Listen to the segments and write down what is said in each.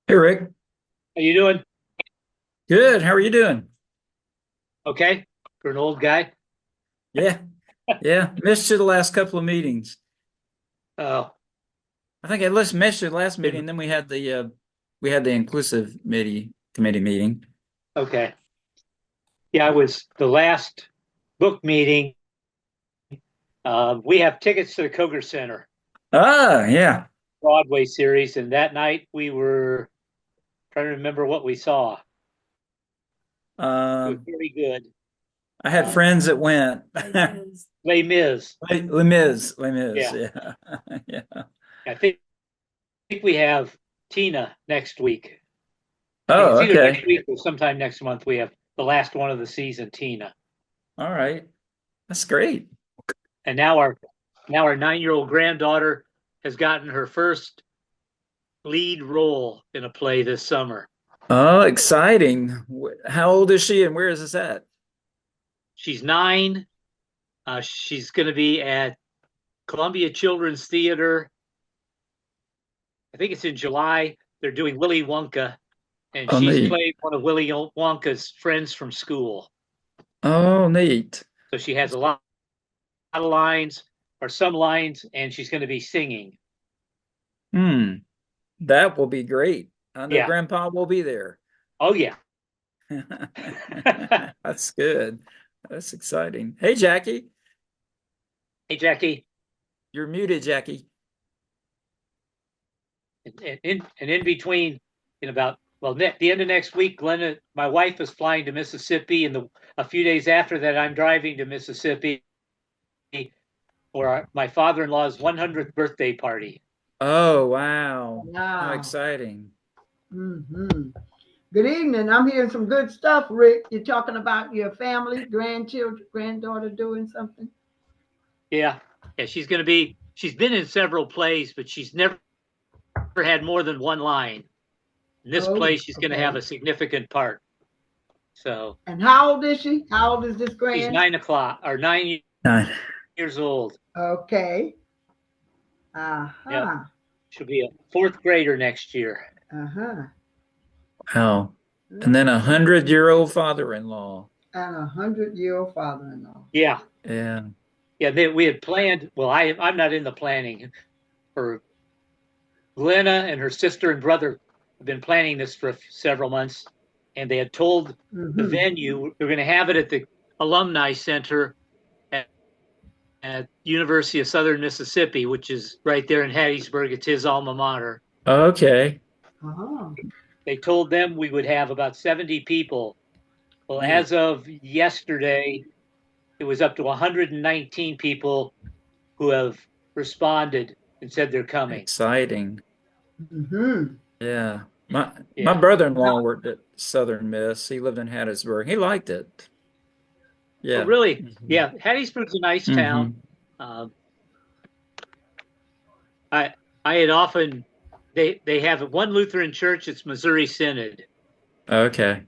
Hey Rick, How you doing? good. How are you doing? Okay, for an old guy. Yeah, yeah. Missed you the last couple of meetings. Oh, I think I missed you the last meeting. been Then we had the inclusive committee meeting. okay. Yeah, I was the last book meeting. We have tickets to the Koger Center Ah, yeah. Broadway series, and that night we were trying to remember what we saw. It was Um, very good. I had friends that went. Les Mis. Les Mis. Yeah, Yeah, yeah. I think we have Tina next week. I think Oh, it's either okay. next week or sometime next month. We have the last one of the season, Tina, All right. That's great. and now our 9-year-old granddaughter has gotten her first lead role in a play this summer. Oh, exciting. How old is she and where is this at? She's 9. She's going to be at Columbia Children's Theater. I think it's in July. They're doing Willy Wonka, and Oh, she's neat. played one of Willy Wonka's friends from school. Oh, neat. So she has a lot of lines, or some lines, and she's going to be singing. Hmm. That will be great. I know Yeah. Grandpa will be there. Oh, yeah. That's good. That's exciting. Hey, Jackie, Hey, Jackie. you're muted, Jackie. And in between, in about, well, the end of next week, Glenna, my wife, is flying to Mississippi, and a few days after that, I'm driving to Mississippi for my father-in-law's 100th birthday party. Oh, wow. How Wow. exciting. hmm Good evening. I'm hearing some good stuff, Rick. You're talking about your family, grandchildren, granddaughter doing something. Yeah, yeah, she's been in several plays, but she's never had more than one line. In this play, Oh, she's going to have okay. a significant part. So And how old is she? How old is this she's grand? 9 o'clock or 9 Nine. years old. Okay. Yep, Uh-huh. she'll be a fourth grader next year. Uh-huh. Wow. And then a Okay. 100-year-old father-in-law. And 100-year-old father-in-law. Yeah, Yeah. yeah. We had planned. Well, I'm not in the planning. For Glenna and her sister and brother have been planning this for several months, and they had told the Mm-hmm. venue they're going to have it at the Alumni Center at University of Southern Mississippi, which is right there in Hattiesburg. It's his alma mater. Okay. Uh-huh. They told them we would have about 70 people. Well, Neat. as of yesterday, it was up to 119 people who have responded and said they're coming. Exciting. Mm-hmm. Yeah. My Yeah. brother-in-law worked at Southern Miss. He lived in Hattiesburg. He liked it. Oh, Yeah. really? hmm Yeah. Hattiesburg's a nice town. hmm Um, I I had often they have one Lutheran church. It's Missouri Synod. Okay.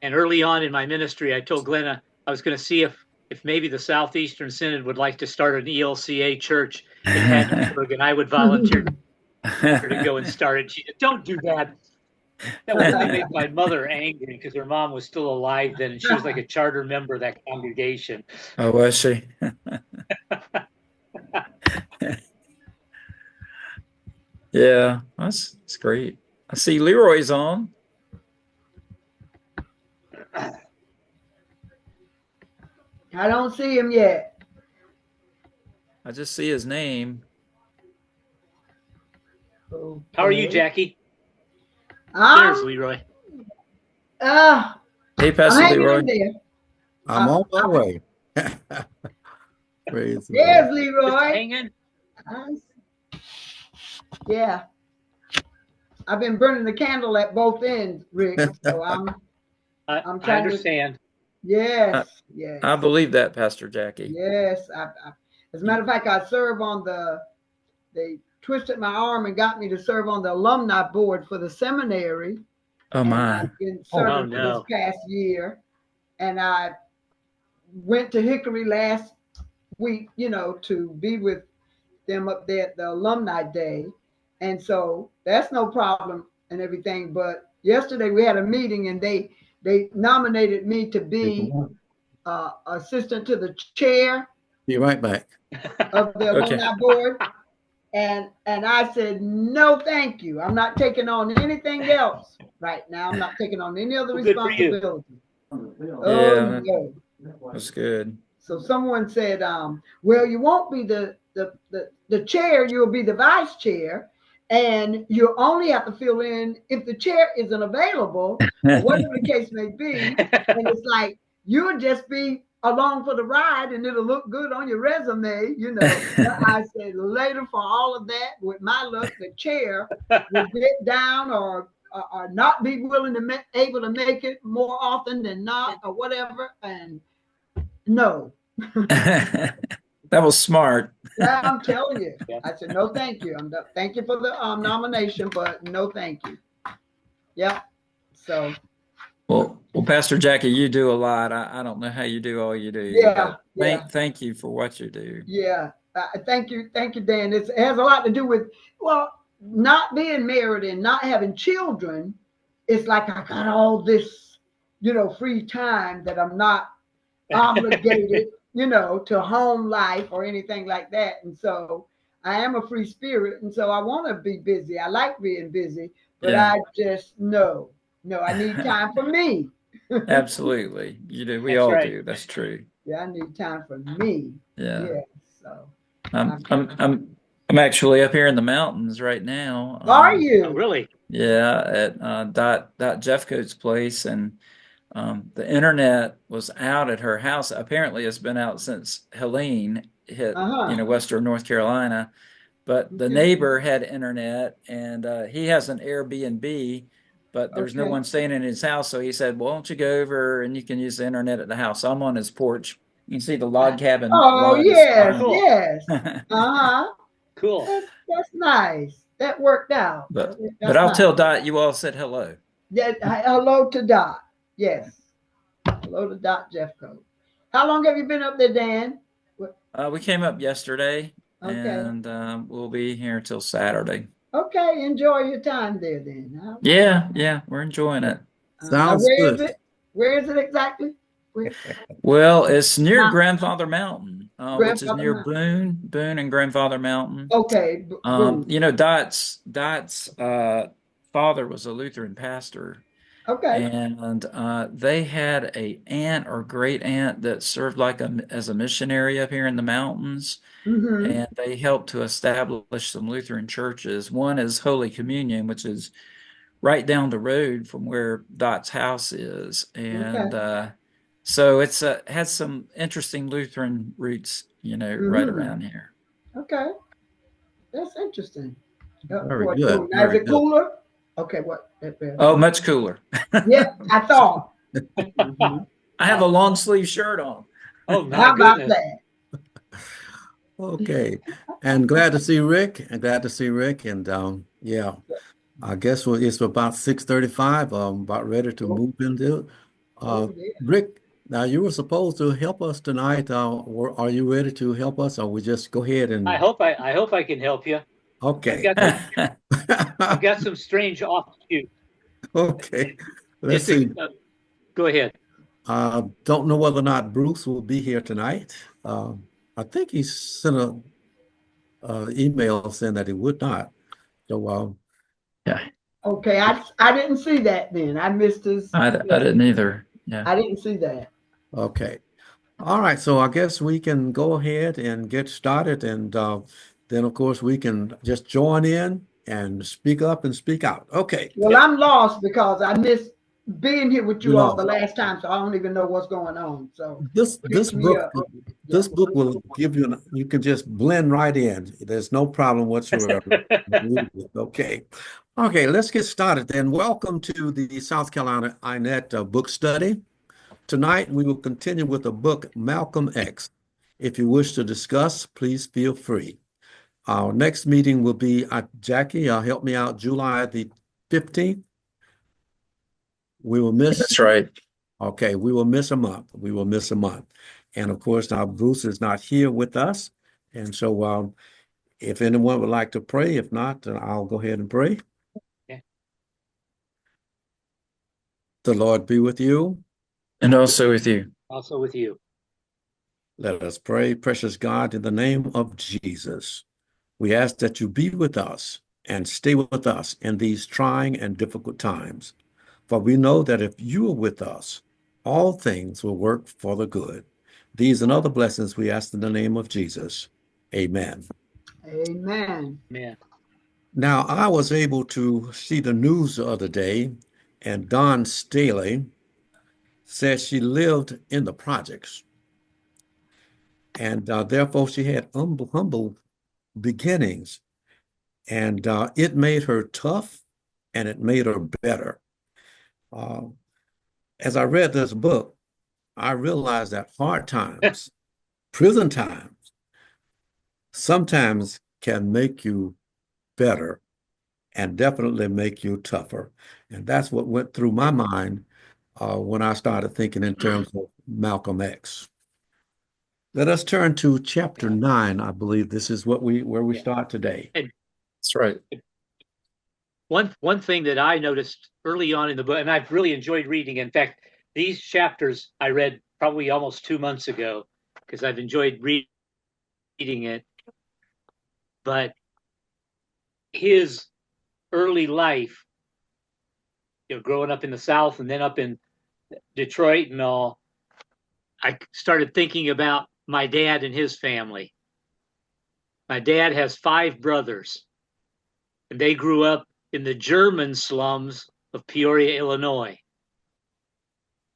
And early on in my ministry, I told Glenna I was going to see if maybe the Southeastern Synod would like to start an ELCA church in Hattiesburg, and I would volunteer to go and start it. She said, "Don't do that. That would really make my mother angry because her mom was still alive then, and she was like a charter member of that congregation." Oh, was she? Yeah, that's great. I see Leroy's on. I don't see him yet. I just see his name. How are you, Okay. Jackie? There's I'm Leroy. uh Hey, I'm Pastor hanging Leroy. in there. I'm on my I'm way. Praise the Lord. there's Just Leroy. hanging. I- yeah. I've been burning the candle at both ends, Rick. So I'm I trying to. understand. I, Yes, I yes, believe that, Pastor Jackie. yes. As a matter of fact, I serve on the. They twisted my arm and got me to serve on the alumni board for the seminary, Oh and my. I've been Oh, Oh serving for this no. past year. And I went to Hickory last week, to be with them up there at the alumni day, and so that's no problem and everything. But yesterday we had a meeting, and they nominated me to be assistant to the chair. Be right back. Of the alumni board. And I said, no, thank you. I'm not taking on anything else right now. I'm not taking on any other responsibility. Yeah, No. that's good. So someone said, well, you won't be the chair, you'll be the vice chair, and you only have to fill in if the chair isn't available, or whatever the case may be. And it's like, you'll just be along for the ride, and it'll look good on your resume, you know. I said, later, for all of that, with my luck, the chair will get down or not be willing to able to make it more often than not, or whatever. And no. That was smart. Yeah, I'm telling you. I said, no, thank you. Thank you for the nomination, but no, thank you. Yep. So. Well, Pastor Jackie, you do a lot. I don't know how you do all you do. Yeah. Thank you for what you do. Yeah. Thank you, Dan. It has a lot to do with, well, not being married and not having children. It's like I got all this, free time that I'm not obligated, to home life or anything like that. And so I am a free spirit. And so I want to be busy. I like being busy, but I just no, I need time for me. Absolutely. You do. We all do. That's true. Yeah, I need time for me. Yeah. So I'm actually up here in the mountains right now. Are you? Oh, really? Yeah, at Dot Jeffcoat's place, and the internet was out at her house. Apparently, it's been out since Helene hit, Western North Carolina. But the neighbor had internet, and he has an Airbnb, but there's no one staying in his house. So he said, "Well, why don't you go over and you can use the internet at the house?" So I'm on his porch. You can see the log cabin. Oh, yes, cool. yes. Cool. That's nice. That worked out. But I'll tell Dot you all said hello. Yeah, hello to Dot. Yes. Hello to Dot Jeffcoat. How long have you been up there, Dan? We came up yesterday, and we'll be here till Saturday. Okay, enjoy your time there then. Yeah, we're enjoying it. Sounds good. Is it? Where is it exactly? Well, it's near Grandfather Mountain, which is near Mountain. Boone and Grandfather Mountain. Okay. Dot's father was a Lutheran pastor. Okay. And they had a aunt or great aunt that served as a missionary up here in the mountains. Mm-hmm. And they helped to establish some Lutheran churches. One is Holy Communion, which is right down the road from where Dot's house is. And so it's has some interesting Lutheran roots, right around here. Okay. That's interesting. Very good. Cool. Now, is it cooler? Okay, what? Oh, much cooler. Yeah, I thought. I have a long sleeve shirt on. Oh, my How about goodness. that? Okay. And glad to see Rick. And I guess it's about 6:35. About ready to move into it. Rick, now you were supposed to help us tonight. Are you ready to help us, or we just go ahead and? I hope I can help you. Okay. I've got some strange offshoots. Okay. Let's see. Go ahead. Don't know whether or not Bruce will be here tonight. I think he sent an email saying that he would not. So, yeah. Okay, I didn't see that then. I missed his. I didn't either. Yeah. I didn't see that. Okay. All right. So I guess we can go ahead and get started. And then, of course, we can just join in and speak up and speak out. Okay. Well, I'm lost because I missed being here with you all the last time, so I don't even know what's going on. So this book will give you you can just blend right in. There's no problem whatsoever. Okay. Let's get started then. Welcome to the South Carolina iNet book study. Tonight we will continue with the book Malcolm X. If you wish to discuss, please feel free. Our next meeting will be Jackie. Help me out. July the 15th. We will miss. That's right. Okay, we will miss a month. And of course, now Bruce is not here with us. And so if anyone would like to pray, if not, I'll go ahead and pray. Okay. The Lord be with you. And also with you. Also with you. Let us pray. Precious God, in the name of Jesus, we ask that you be with us and stay with us in these trying and difficult times. For we know that if you are with us, all things will work for the good. These and other blessings we ask in the name of Jesus. Amen. Amen. Amen. Now, I was able to see the news the other day, and Dawn Staley said she lived in the projects, and therefore she had humble beginnings, and it made her tough, and it made her better. Uh, as I read this book, I realized that hard times, prison times, sometimes can make you better and definitely make you tougher. And that's what went through my mind when I started thinking in terms of Malcolm X. Let us turn to chapter 9. I believe this is where we start today. And That's right. one thing that I noticed early on in the book, and I've really enjoyed reading. In fact, these chapters I read probably almost 2 months ago because I've enjoyed reading it. But his early life, growing up in the South and then up in Detroit and all, I started thinking about my dad and his family. My dad has 5 brothers, and they grew up in the German slums of Peoria, Illinois.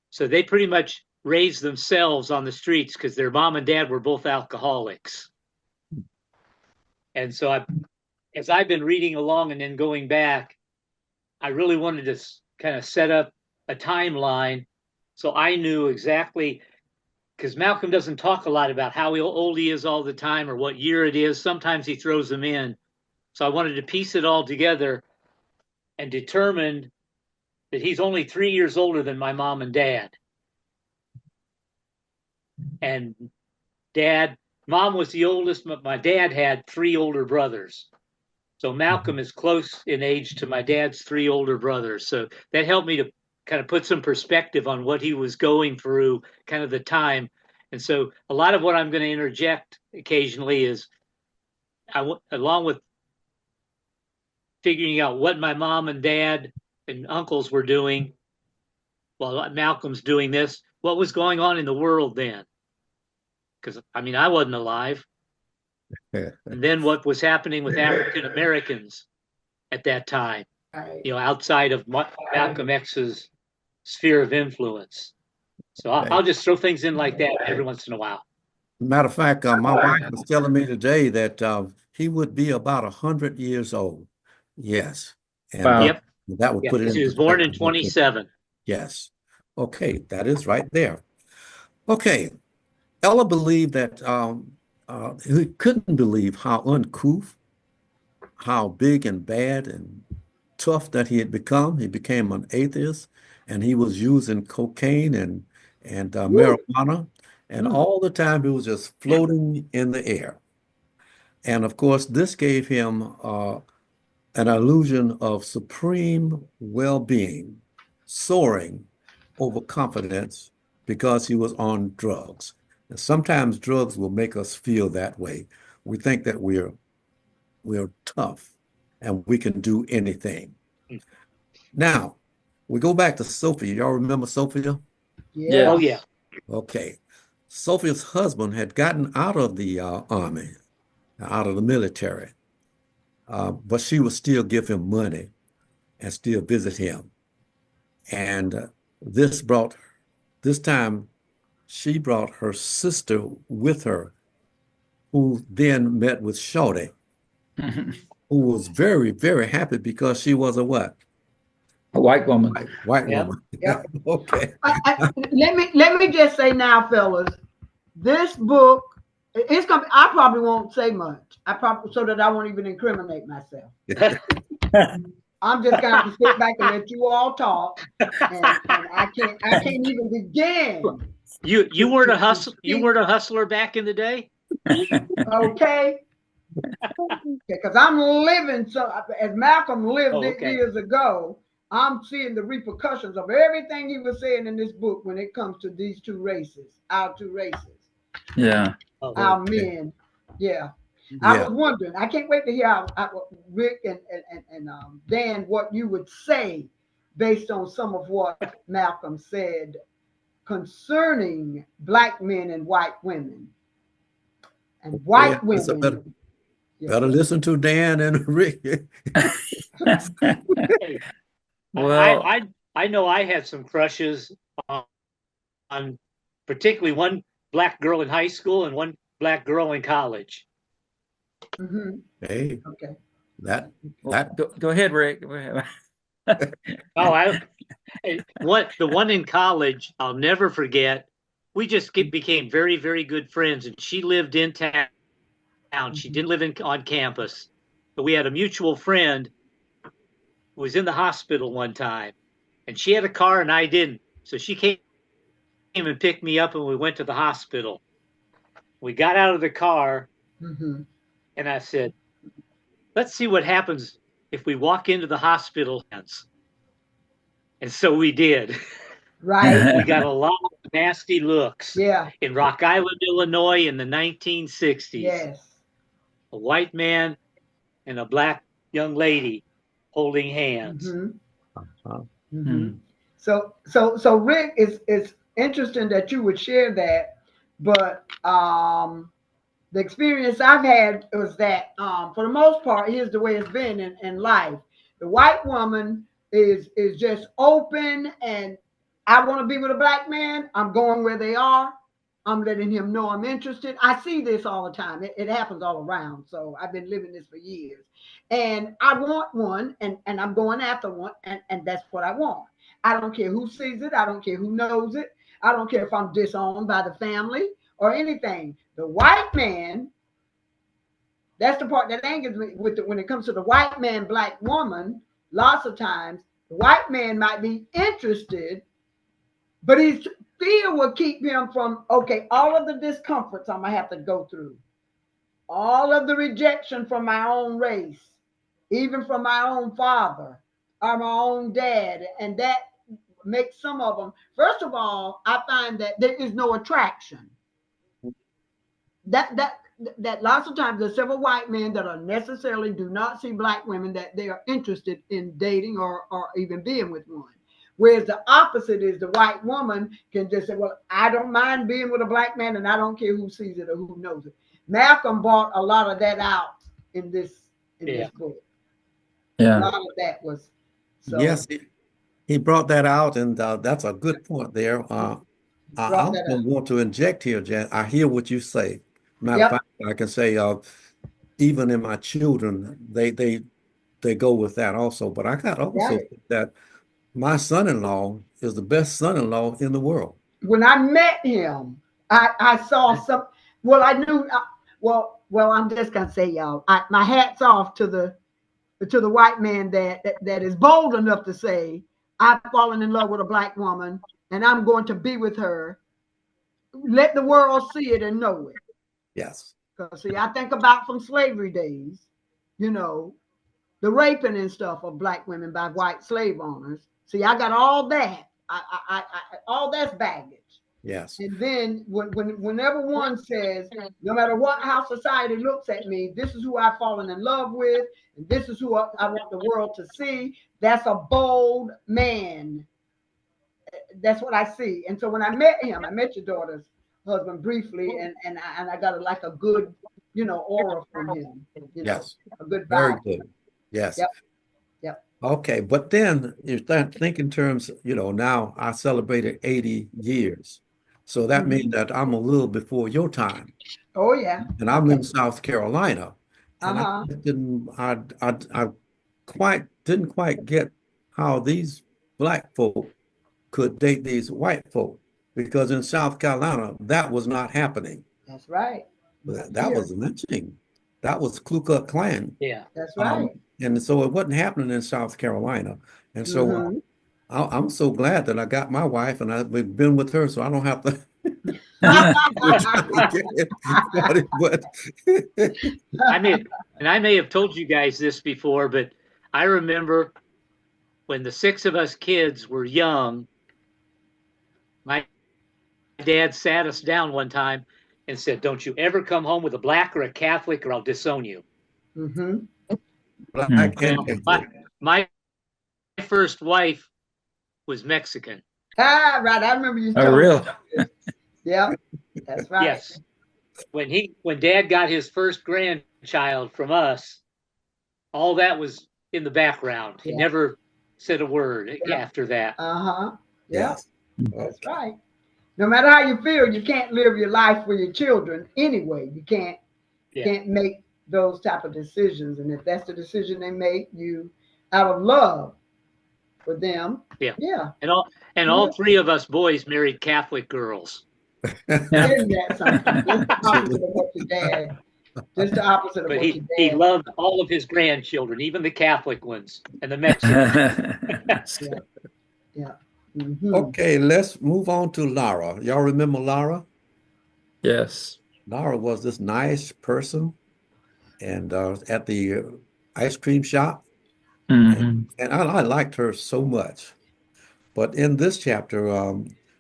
So they pretty much raised themselves on the streets because their mom and dad were both alcoholics. And so as I've been reading along and then going back, I really wanted to kind of set up a timeline so I knew exactly, because Malcolm doesn't talk a lot about how old he is all the time or what year it is. Sometimes he throws them in. So I wanted to piece it all together and determined that he's only 3 years older than my mom and dad. And mom was the oldest, but my dad had 3 older brothers. So Malcolm is close in age to my dad's 3 older brothers. So that helped me to kind of put some perspective on what he was going through, kind of the time. And so a lot of what I'm going to interject occasionally is, along with figuring out what my mom and dad and uncles were doing while Malcolm's doing this, what was going on in the world then? Because, I wasn't alive. And then what was happening with African Americans at that time, outside of Malcolm X's sphere of influence. So I'll just throw things in like that every once in a while. Matter of fact, my wife was telling me today that he would be about 100 years old. Yes. And wow. Yep. That would put it in. He was born in 27. Yes. Okay, that is right there. Okay. Ella believed that he couldn't believe how uncouth, how big and bad and tough that he had become. He became an atheist, and he was using cocaine and marijuana, and all the time he was just floating in the air. And of course, this gave him an illusion of supreme well-being, soaring over confidence because he was on drugs. And sometimes drugs will make us feel that way. We think that we're tough and we can do anything. Now, we go back to Sophia. Y'all remember Sophia? Yeah. Oh, yeah. Okay. Sophia's husband had gotten out of the army, out of the military, but she would still give him money and still visit him. And this time she brought her sister with her, who then met with Shorty, who was very, very happy because she was a what? A white woman. White Yep. woman. Yep. Okay. Let me just say now, fellas, this book, I probably won't say much. So that I won't even incriminate myself. I'm just going to sit back and let you all talk, and I can't even begin. You weren't a hustler. You weren't a hustler back in the day. Okay. Because I'm living as Malcolm lived years ago. I'm seeing the repercussions of everything he was saying in this book when it comes to these two races, our two races, Yeah. our men. Yeah. I Yeah. was wondering, I can't wait to hear Rick and Dan, what you would say based on some of what Malcolm said concerning black men and white women. And white Yeah, so women. better listen to Dan and Rick. Hey, Well, I know I had some crushes on particularly one black girl in high school and one black girl in college. Mm-hmm. Hey, Okay. that go ahead, Rick. Oh, the one in college, I'll never forget. We just became very, very good friends, and she lived in town. She didn't live on campus, but we had a mutual friend who was in the hospital one time, and she had a car and I didn't. So she came and picked me up, and we went to the hospital. We got out of the car, Mm-hmm. and I said, "Let's see what happens if we walk into the hospital." And so we did. Right. We got a lot of nasty looks Yeah. in Rock Island, Illinois in the 1960s. Yes. A white man and a black young lady holding hands. Mm-hmm. Hmm. Mm-hmm. So Rick, is interesting that you would share that, but the experience I've had was that for the most part, here's the way it's been in life. The white woman is just open, and I want to be with a black man. I'm going where they are. I'm letting him know I'm interested. I see this all the time. It happens all around. So I've been living this for years. And I want one, and I'm going after one, and that's what I want. I don't care who sees it. I don't care who knows it. I don't care if I'm disowned by the family or anything. The white man, that's the part that angers me when it comes to the white man, black woman. Lots of times, the white man might be interested, but his fear will keep him from, okay, all of the discomforts I'm going to have to go through, all of the rejection from my own race, even from my own father or my own dad. And that makes some of them, first of all, I find that there is no attraction. That lots of times there's several white men that are necessarily do not see black women that they are interested in dating or even being with one. Whereas the opposite is the white woman can just say, well, I don't mind being with a black man and I don't care who sees it or who knows it. Malcolm brought a lot of that out in this book. Yeah. A lot of that was so. Yes, he brought that out, and that's a good point there. I also want to inject here, Jan. I hear what you say. Matter of fact, I can say even in my children, they go with that also. But I got also that my son-in-law is the best son-in-law in the world. When I met him, I saw some. Well, I knew. Well, I'm just gonna say, y'all. My hat's off to the white man that is bold enough to say, I've fallen in love with a black woman and I'm going to be with her. Let the world see it and know it. Yes. Because see, I think about from slavery days, the raping and stuff of black women by white slave owners. See, I got all that. I all that's baggage. Yes. And then whenever one says, no matter what, how society looks at me, this is who I've fallen in love with, and this is who I want the world to see. That's a bold man. That's what I see. And so when I met him, I met your daughter's husband briefly, and I got a good, aura from him. Yes. A good vibe. Very good. Yes. Yep. Okay, but then you start think in terms, now I celebrated 80 years. So that means that I'm a little before your time. Oh yeah. And I'm in South Carolina. And Uh-huh. I didn't quite get how these black folk could date these white folk, because in South Carolina that was not happening. That's right. That was lynching. That was Ku Klux Klan. Yeah. That's right. And so it wasn't happening in South Carolina. And so I'm so glad that I got my wife and I've been with her, so I don't have to. I may have told you guys this before, but I remember when the 6 of us kids were young, my dad sat us down one time and said, "Don't you ever come home with a black or a Catholic, or I'll disown you." Mm-hmm. Black Well, and Catholic. my first wife was Mexican. Ah, right. I remember you Oh, telling really? me this. Yeah, that's right. Yes. When Dad got his first grandchild from us, all that was in the background. He Yeah. never said a word Yeah. after that. Uh-huh. Yeah, Yes. that's right. No matter how you feel, you can't live your life for your children anyway. You can't make those type of decisions. And if that's the decision they make, you out of love for them. Yeah. Yeah. And all 3 of us boys married Catholic girls. Isn't that something? Just the opposite of what your dad. Just the opposite of But what your he dad. loved all of his grandchildren, even the Catholic ones and the Mexicans. Yeah. Yeah. Mm-hmm. Okay, let's move on to Lara. Y'all remember Lara? Yes. Lara was this nice person, and at the ice cream shop, Mm-hmm. and I liked her so much. But in this chapter,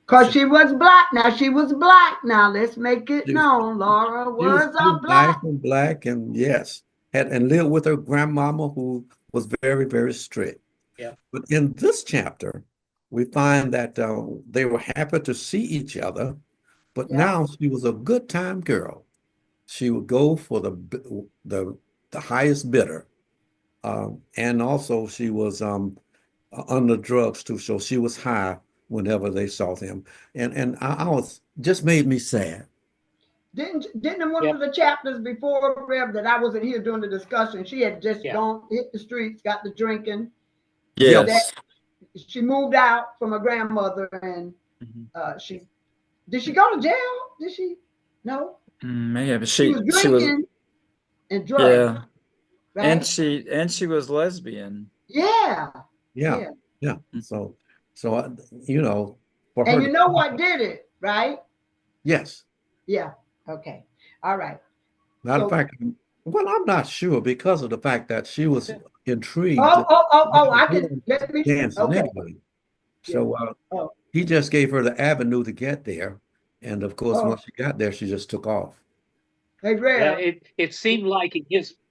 Because she was black. Now, she was black. Now, let's make it she, known. Laura she was was a nice black. and black, and yes, and lived with her grandmama, who was very, very strict. Yeah. But in this chapter, we find that they were happy to see each other, but Yeah. now she was a good time girl. She would go for the highest bidder, and also she was under drugs too, so she was high whenever they saw them, and I was just made me sad. Didn't one of the chapters before, Rev, that I wasn't here during the discussion, she had just gone, hit the streets, got the drinking. Yes. She moved out from her grandmother, and did she go to jail? Did she? No. Maybe She was she was, drinking and drugs. yeah. Right? And she was lesbian. Yeah. Yeah. So you know, for her And you to, know what did it, right? yes. Yeah. Okay. All right. Matter of So, fact, well, I'm not sure because of the fact that she was intrigued I can let me. dancing Okay. anyway. So Oh. he just gave her the avenue to get there, and of course, once she got there, she just took off. Hey, Rev. It seemed like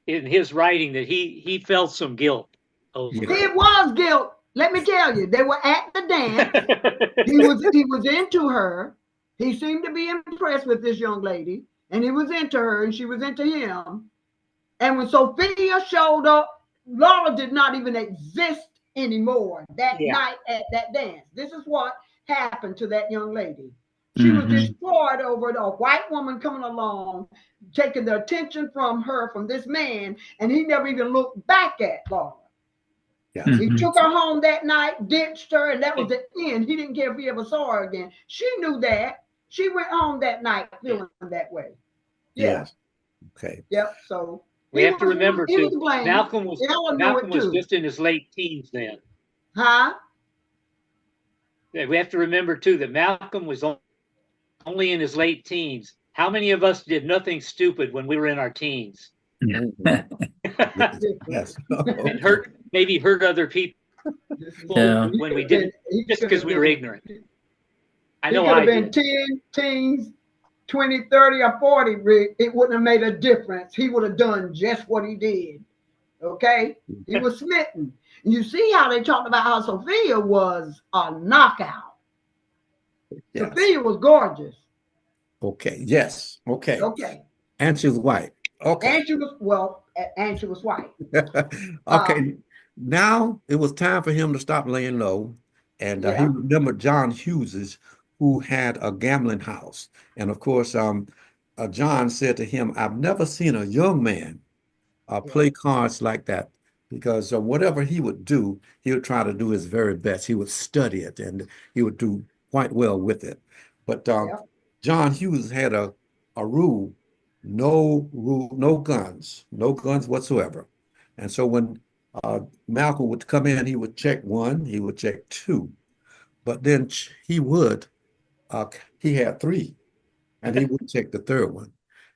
in his writing that he felt some guilt over it. It was guilt. Let me tell you, they were at the dance. he was into her. He seemed to be impressed with this young lady, and he was into her, and she was into him. And when Sophia showed up, Laura did not even exist anymore that night at that dance. This is what happened to that young lady. She was destroyed over a white woman coming along, taking the attention from her, from this man, and he never even looked back at Laura. Yeah. He took her home that night, ditched her, and that was the end. He didn't care if he ever saw her again. She knew that. She went home that night feeling that way. Yeah. Yes. Okay. Yep. So we have to remember too, Malcolm was just in his late teens then. Huh? We have to remember too that Malcolm was only in his late teens. How many of us did nothing stupid when we were in our teens? Yes. And maybe hurt other people when we didn't, just because we were ignorant. I know I did. 10 teens, 20, 30, or 40, it wouldn't have made a difference. He would have done just what he did. Okay? He was smitten. You see how they talked about how Sophia was a knockout. Yes. Sophia was gorgeous. Okay. Yes. Okay. Okay. And she was white. Okay. And she was white. Okay. Now it was time for him to stop laying low. And he remembered John Hughes's, who had a gambling house. And of course, John said to him, "I've never seen a young man play cards like that, because whatever he would do, he would try to do his very best. He would study it, and he would do quite well with it." But John Hughes had a rule: no guns whatsoever. And so when Malcolm would come in, he would check one, he would check two, but then he had three, and he would check the third one.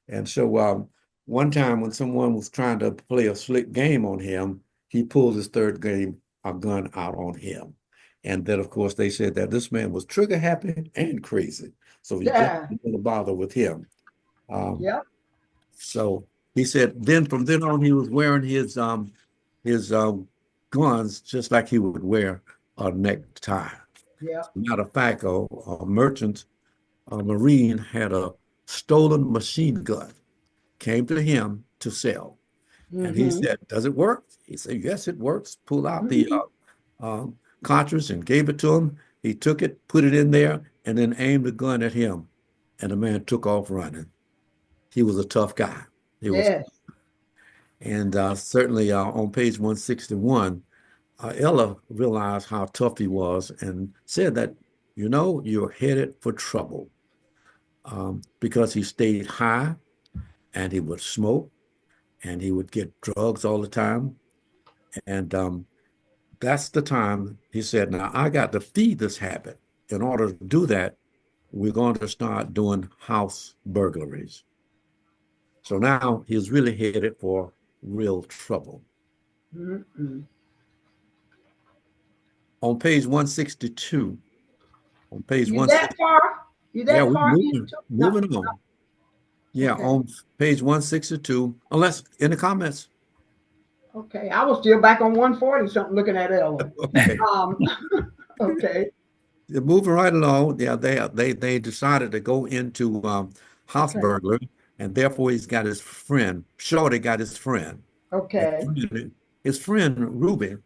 And so one time when someone was trying to play a slick game on him, he pulled his third game a gun out on him. And then, of course, they said that this man was trigger happy and crazy. So he just Yeah. didn't bother with him. Yep. So he said then from then on, he was wearing his guns just like he would wear a necktie. Yep. Matter of fact, a merchant, a Marine had a stolen machine gun, came to him to sell. And he said, does it work? He said, yes, it works. Pull out the cartridge and gave it to him. He took it, put it in there, and then aimed the gun at him. And the man took off running. He was a tough guy. Yes. And certainly on page 161, Ella realized how tough he was and said that, you're headed for trouble, because he stayed high and he would smoke and he would get drugs all the time. And that's the time he said, now I got to feed this habit. In order to do that, we're going to start doing house burglaries. So now he's really headed for real trouble. On page 162, on page You 162. that far? You that Yeah, far? moving on. Yeah, Okay. on page 162, unless any comments. Okay, I was still back on 140 something looking at Ella. Okay. Okay. They're moving right along. Yeah, they decided to go into house burglar, and therefore he's got his friend. Shorty got his friend. Okay. His friend Ruby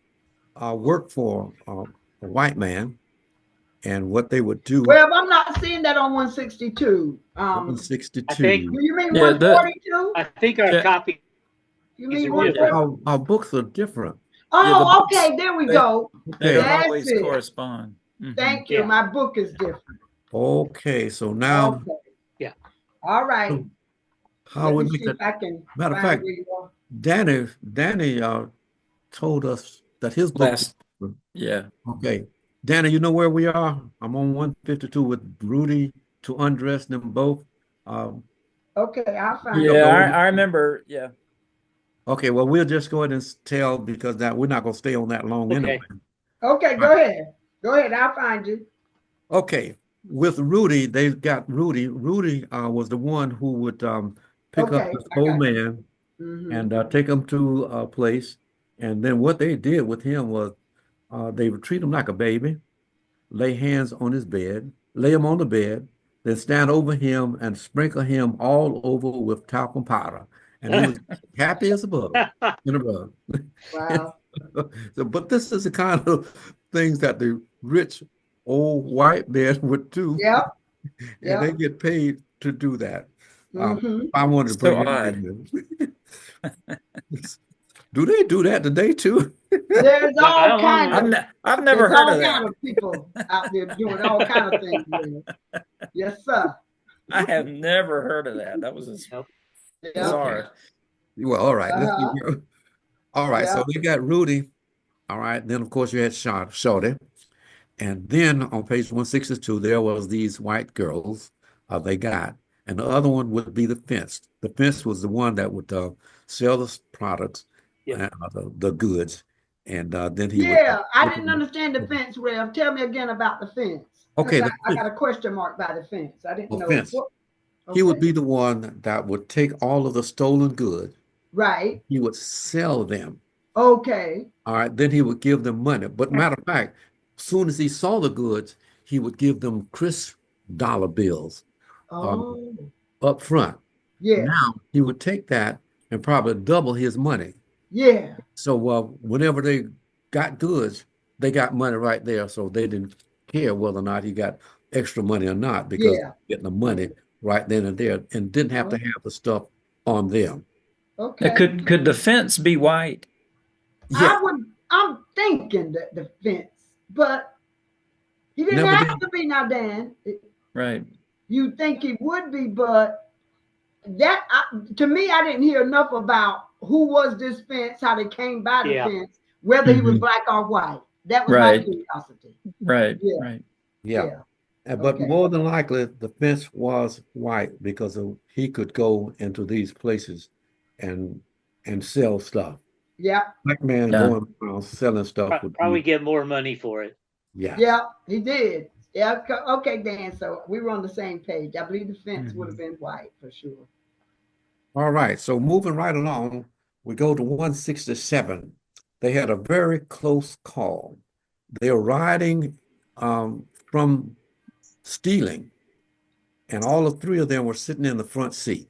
worked for a white man, and what they would do. Well, I'm not seeing that on 162. 162. I think, do you mean 142? I think our copy. You mean Our books are different. Oh, okay. There we go. They don't always correspond. Thank you. My book is different. Okay, so now. Okay. Yeah. All right. How would we make that? Matter of fact, Danny told us that his book. Yeah. Okay. Danny, you know where we are? I'm on 152 with Rudy to undress them both. Okay, I'll find it. Yeah, I remember. Yeah. Okay, well, we'll just go ahead and tell because we're not going to stay on that long anyway. Okay, go ahead. Go ahead. I'll find you. Okay. With Rudy, they've got Rudy. Rudy was the one who would pick up this old man and take him to a place. And then what they did with him was they would treat him like a baby, lay hands on his bed, lay him on the bed, then stand over him and sprinkle him all over with talcum powder. And he was happy as a bug in a rug. Wow. So, but this is the kind of things that the rich old white men would do. Yep. And they get paid to do that. I wanted to bring it in. Do they do that today too? There's all kinds of. I've never heard of that. All kinds of people out there doing all kinds of things. Yes, sir. I have never heard of that. That was bizarre. Well, all right. All right. So we got Rudy. All right. Then of course you had Shorty. And then on page 162, there was these white girls they got. And the other one would be the fence. The fence was the one that would sell the products, the goods. And then he would. Yeah, I didn't understand the fence, Rev. Tell me again about the fence. Okay. I got a question mark by the fence. I didn't know. Fence. He would be the one that would take all of the stolen goods. Right. He would sell them. Okay. All right. Then he would give them money. But matter of fact, as soon as he saw the goods, he would give them crisp dollar bills up front. Yeah. Now he would take that and probably double his money. Yeah. So whenever they got goods, they got money right there. So they didn't care whether or not he got extra money or not because getting the money right then and there and didn't have to have the stuff on them. Okay. Could the fence be white? Yeah. I'm thinking that the fence, but he didn't have to be now, Dan. Right. You think he would be, but that to me, I didn't hear enough about who was this fence, how they came by the fence, whether he was black or white. That was my curiosity. Right. Yeah. Right. Yeah. But more than likely, the fence was white because he could go into these places and sell stuff. Yeah. Black man Yeah. going around selling stuff would Probably be, get more money for it. yeah. Yeah, he did. Yeah. Okay, Dan. So we were on the same page. I believe the fence would have Mhm. been white for sure. All right. So moving right along, we go to 167. They had a very close call. They were riding from stealing, and all of three of them were sitting in the front seat,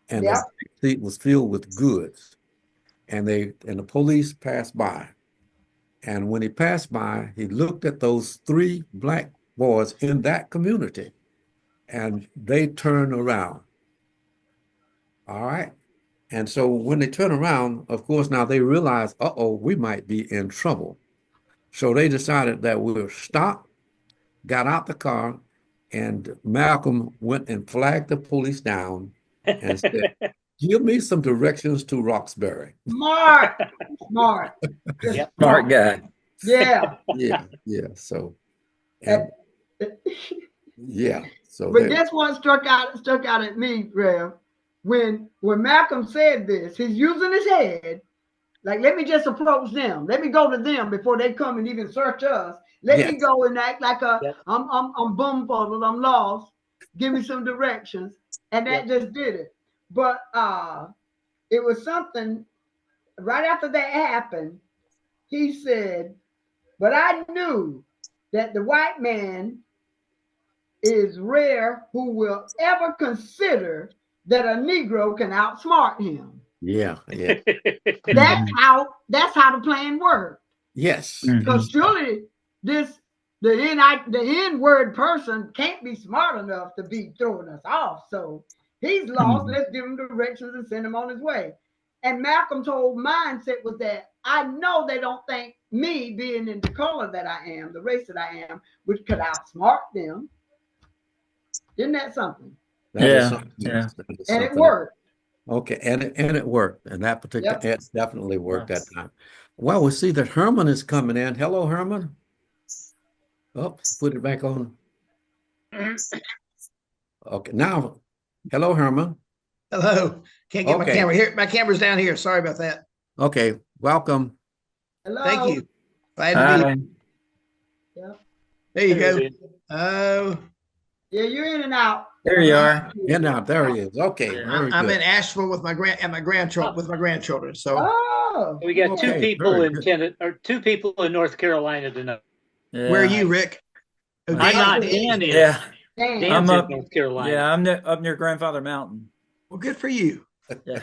and the Yep. back seat was filled with goods. And the police passed by. And when he passed by, he looked at those three black boys in that community, and they turned around. All right. And so when they turn around, of course, now they realize, uh-oh, we might be in trouble. So they decided that we'll stop, got out the car, and Malcolm went and flagged the police down and said, give me some directions to Roxbury. Smart. Smart. Just Yep. Smart guy. Yeah. Yeah. So, and yeah. So But guess what struck out at me, Rev? When Malcolm said this, he's using his head. Like, let me just approach them. Let me go to them before they come and even search us. Let me go and act like I'm bumfuddled, I'm lost. Give me some directions. And that just did it. But it was something right after that happened, he said, but I knew that the white man is rare who will ever consider that a Negro can outsmart him. Yeah. That's how the plan worked. Yes. Because surely the N-word person can't be smart enough to be throwing us off. So he's lost. Let's give him directions and send him on his way. And Malcolm's whole mindset was that I know they don't think me being in the color that I am, the race that I am, which could outsmart them. Isn't that something? That is Yeah. something. Yeah. And it worked. Okay, and it worked, and that particular it definitely worked that Nice. time. Well, we see that Herman is coming in. Hello, Herman. Oh, put it back on. Okay, now, hello, Herman. Hello. Can't get my Okay. camera here. My camera's down here. Sorry about that. Okay, welcome. Hello. Thank you. Glad to be Hi. here. Yeah. There you There go. it is. Oh, Yeah, you're in and out. There you are. Yeah, now there he is. Okay, Yeah. very I'm good. in Asheville with my grandchildren. So Oh. We got two Okay, people very in good. Tennessee, or two people in North Carolina tonight. where are Yeah. you, Rick? Oh, I'm not. Dan. Dan is. Yeah. Damn. I'm Dan's in up. North Carolina. Yeah, I'm up near Grandfather Mountain. Well, good for you. Yeah.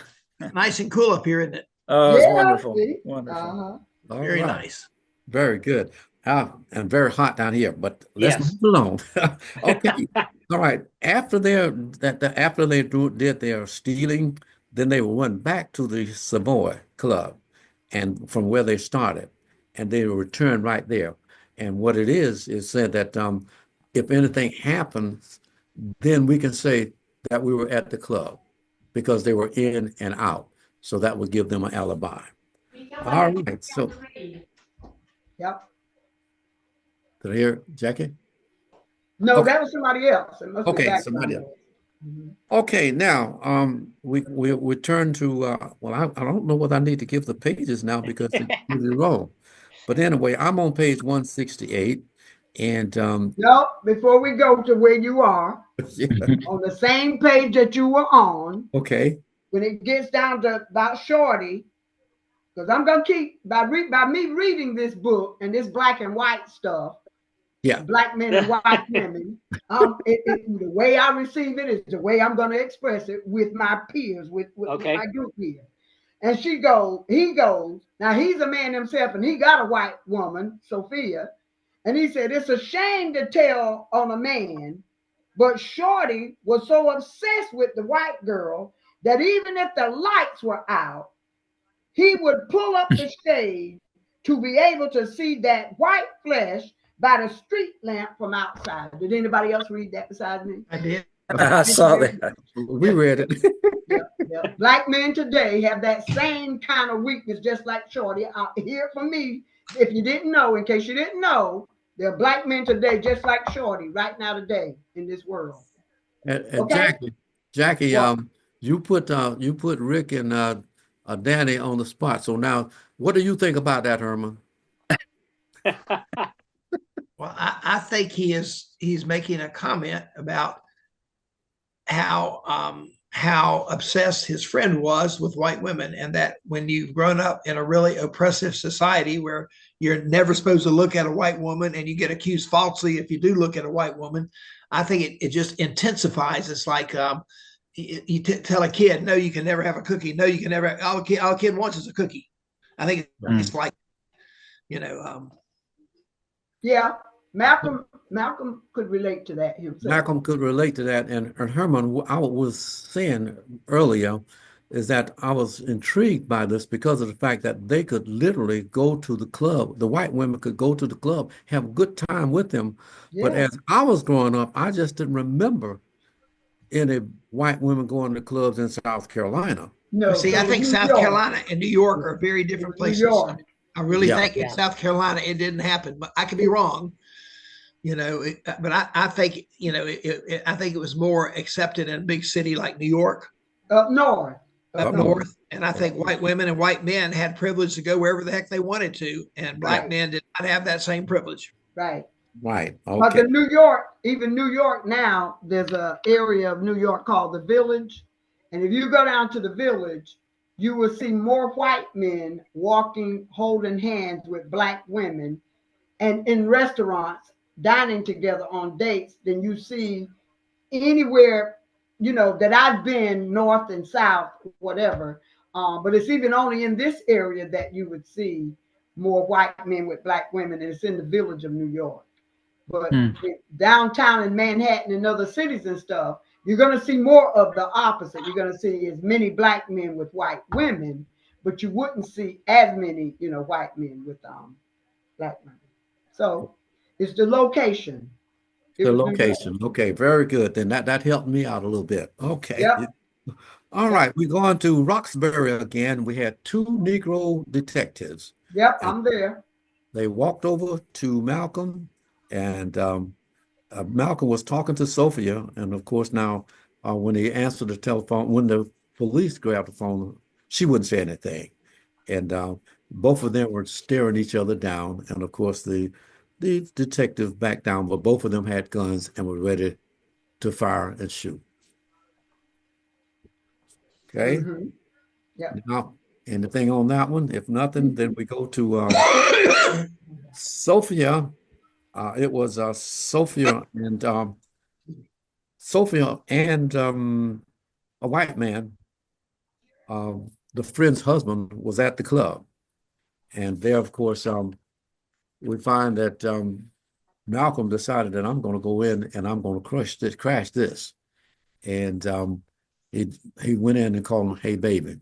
Nice and cool up here, isn't it? Oh, it's Yeah, wonderful. see? Wonderful. Uh-huh. All Very right. nice. Very good. And very hot down here, but let's Yes. move along. Okay. All right. After they did their stealing, then they went back to the Savoy Club, and from where they started, and they returned right there. And what it is said that if anything happens, then we can say that we were at the club because they were in and out. So that would give them an alibi. All right. So Yep. did I hear Jackie? No, Okay. that was somebody else. It must be Okay, background somebody else. noise. Mhm. Okay, now we turn to well, I don't know whether I need to give the pages now because it's really wrong. But anyway, I'm on page 168, and No, before we go to where you are, yeah, on the same page that you were on, okay, when it gets down to about Shorty, because I'm gonna keep by me reading this book and this black and white stuff, yeah, black men and white women. The way I receive it is the way I'm gonna express it with my peers, with Okay. my group here. And he goes, now he's a man himself and he got a white woman, Sophia. And he said, it's a shame to tell on a man, but Shorty was so obsessed with the white girl that even if the lights were out, he would pull up the shade to be able to see that white flesh by the street lamp from outside. Did anybody else read that besides me? I did. I saw that. we read it. Yeah. Black men today have that same kind of weakness, just like Shorty. Hear it from me. If you didn't know, in case you didn't know, there are black men today just like Shorty right now today in this world. And Okay? Jackie, What? you put Rick in Danny on the spot. So now, what do you think about that, Herman? Well, I think he's making a comment about how obsessed his friend was with white women, and that when you've grown up in a really oppressive society where you're never supposed to look at a white woman and you get accused falsely if you do look at a white woman, I think it just intensifies. It's like you tell a kid, no, you can never have a cookie. No, you can never. All a kid wants is a cookie. I think it's like, Yeah, Malcolm could relate to that himself. Malcolm could relate to that. And Herman, I was saying earlier is that I was intrigued by this because of the fact that they could literally go to the club. The white women could go to the club, have a good time with them. But as I was growing up, I just didn't remember any white women going to clubs in South Carolina. No, see, I think South Carolina and New York are very different places. I really think in South Carolina it didn't happen, but I could be wrong. But I think I think it was more accepted in a big city like New York, up north, and I think white women and white men had privilege to go wherever the heck they wanted to, and black men did not have that same privilege. Right. Okay. But in New York, even New York now, there's an area of New York called the Village, and if you go down to the Village, you will see more white men walking, holding hands with black women, and in restaurants dining together on dates than you see anywhere, that I've been north and south, whatever. But it's even only in this area that you would see more white men with black women, and it's in the Village of New York. But downtown in Manhattan and other cities and stuff, you're going to see more of the opposite. You're going to see as many black men with white women, but you wouldn't see as many, white men with black women. So it's the location. The location. Okay, very good. Then that helped me out a little bit. Okay. Yep. All right, we go on to Roxbury again. We had two Negro detectives. Yep, I'm there. They walked over to Malcolm, and Malcolm was talking to Sophia. And of course, now when he answered the telephone, when the police grabbed the phone, she wouldn't say anything. And both of them were staring each other down. And of course, the detective backed down, but both of them had guns and were ready to fire and shoot. Okay. Yeah. Now, anything on that one? If nothing, then we go to Sophia. It was Sophia and a white man. The friend's husband was at the club, and there, of course, we find that Malcolm decided that I'm going to go in and I'm going to crash this, and he went in and called him, "Hey, baby,"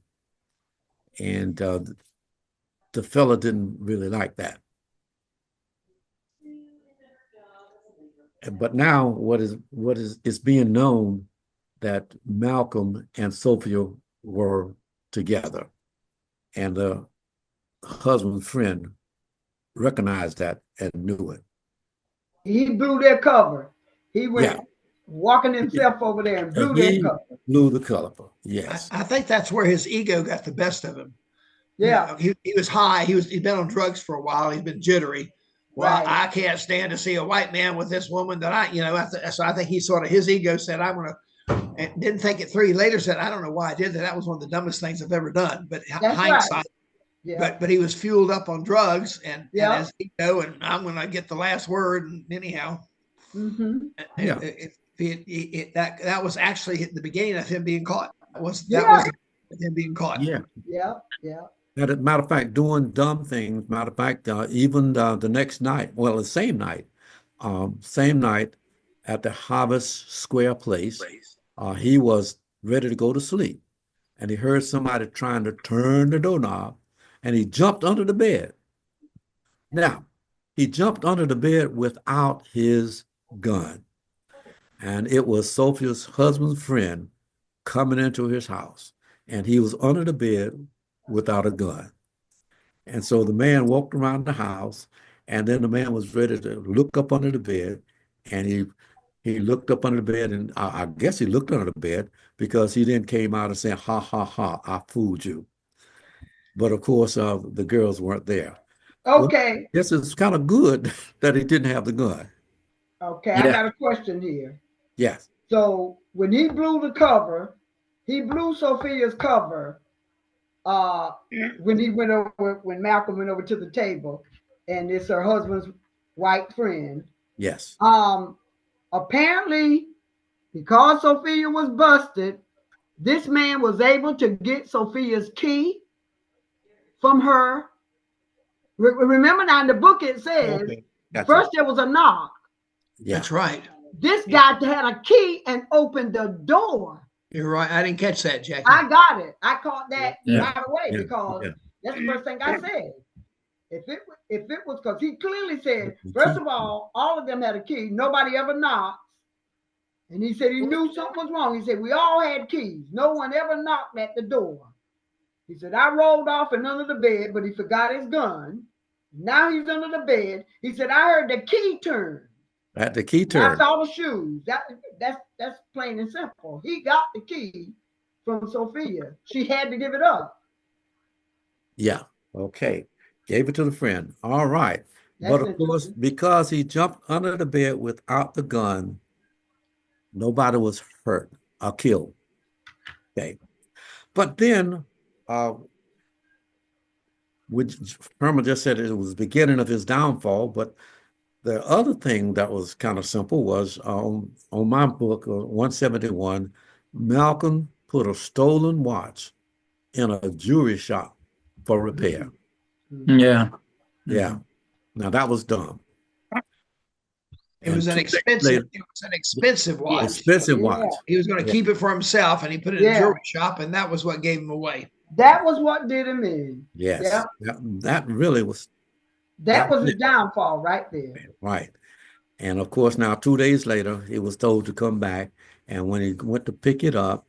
and the fella didn't really like that. But now what is it's being known that Malcolm and Sophia were together, and the husband's friend recognized that and knew it. He blew their cover. He went walking himself over there and blew their cover. Blew the cover. Yes. I think that's where his ego got the best of him. Yeah. He was high. He'd been on drugs for a while. He's been jittery. Well, I can't stand to see a white man with this woman that so I think he sort of, his ego said, I'm going to, and didn't think it through. He later said, I don't know why I did that. That was one of the dumbest things I've ever done. But hindsight, but he was fueled up on drugs and as ego, and I'm going to get the last word. And anyhow, that was actually the beginning of him being caught. That was him being caught. Yeah. Matter of fact, doing dumb things. Matter of fact, even the next night, well, the same night at the Harvest Square place, he was ready to go to sleep, and he heard somebody trying to turn the doorknob, and he jumped under the bed. Now, he jumped under the bed without his gun, and it was Sophia's husband's friend coming into his house, and he was under the bed without a gun. And so the man walked around the house, and then the man was ready to look up under the bed, and he looked up under the bed, and I guess he looked under the bed because he then came out and said, "Ha, ha, ha, I fooled you." but of course, the girls weren't there. Well, Okay. this is kind of good that he didn't have the gun. Okay, I got a question here. Yes. So when he blew the cover, he blew Sophia's cover when Malcolm went over to the table, and it's her husband's white friend. Yes. Apparently, because Sophia was busted, this man was able to get Sophia's key from her. Remember now in the book it says, first there was a knock. Yeah. That's right. This guy had a key and opened the door. You're right. I didn't catch that, Jackie. I got it. I caught that right away because that's the first thing I said. If it was because he clearly said, first of all of them had a key. Nobody ever knocked. And he said he knew something was wrong. He said, we all had keys. No one ever knocked at the door. He said, I rolled off and under the bed, but he forgot his gun. Now he's under the bed. He said, I heard the key turn. At the key turn. I saw the shoes. That's plain and simple. He got the key from Sophia. She had to give it up. Yeah. Okay. Gave it to the friend. All right. But of course, because he jumped under the bed without the gun, nobody was hurt or killed. Okay. But then, which Herman just said it was the beginning of his downfall, but the other thing that was kind of simple was on my book, 171, Malcolm put a stolen watch in a jewelry shop for repair. Yeah. Yeah. Now that was dumb. It was an expensive watch. Expensive watch. He was going to keep it for himself, and he put it in a jewelry shop, and that was what gave him away. That was what did him in. Yes. Yeah. That really was. That was the downfall right there. Right. And of course, now 2 days later, he was told to come back. And when he went to pick it up,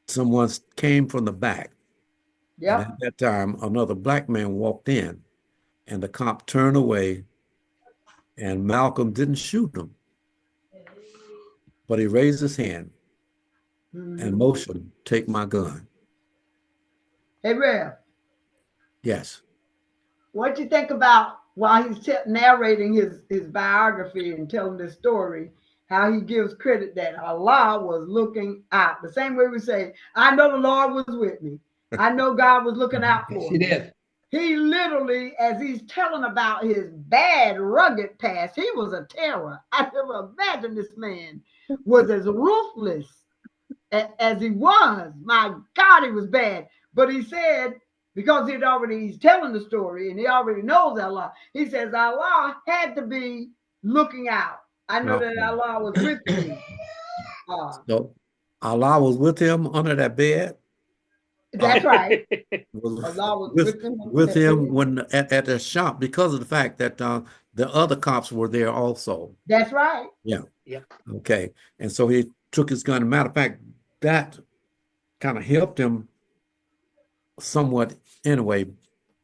someone came from the back. Yeah. At that time, another black man walked in, and the cop turned away, and Malcolm didn't shoot him, but he raised his hand and motioned, take my gun. Hey, Rev. Yes. What you think about while he's narrating his biography and telling this story, how he gives credit that Allah was looking out. The same way we say, I know the Lord was with me. I know God was looking out for me. He did. He literally, as he's telling about his bad, rugged past, he was a terror. I never imagined this man was as ruthless as he was. My God, he was bad. But he said, because he's telling the story and he already knows Allah, he says Allah had to be looking out. I know that Allah was with me. So Allah was with him under that bed? That's right. Allah was with him when at the shop because of the fact that the other cops were there also. That's right. Yeah. Okay. And so he took his gun. As a matter of fact, that kind of helped him somewhat anyway.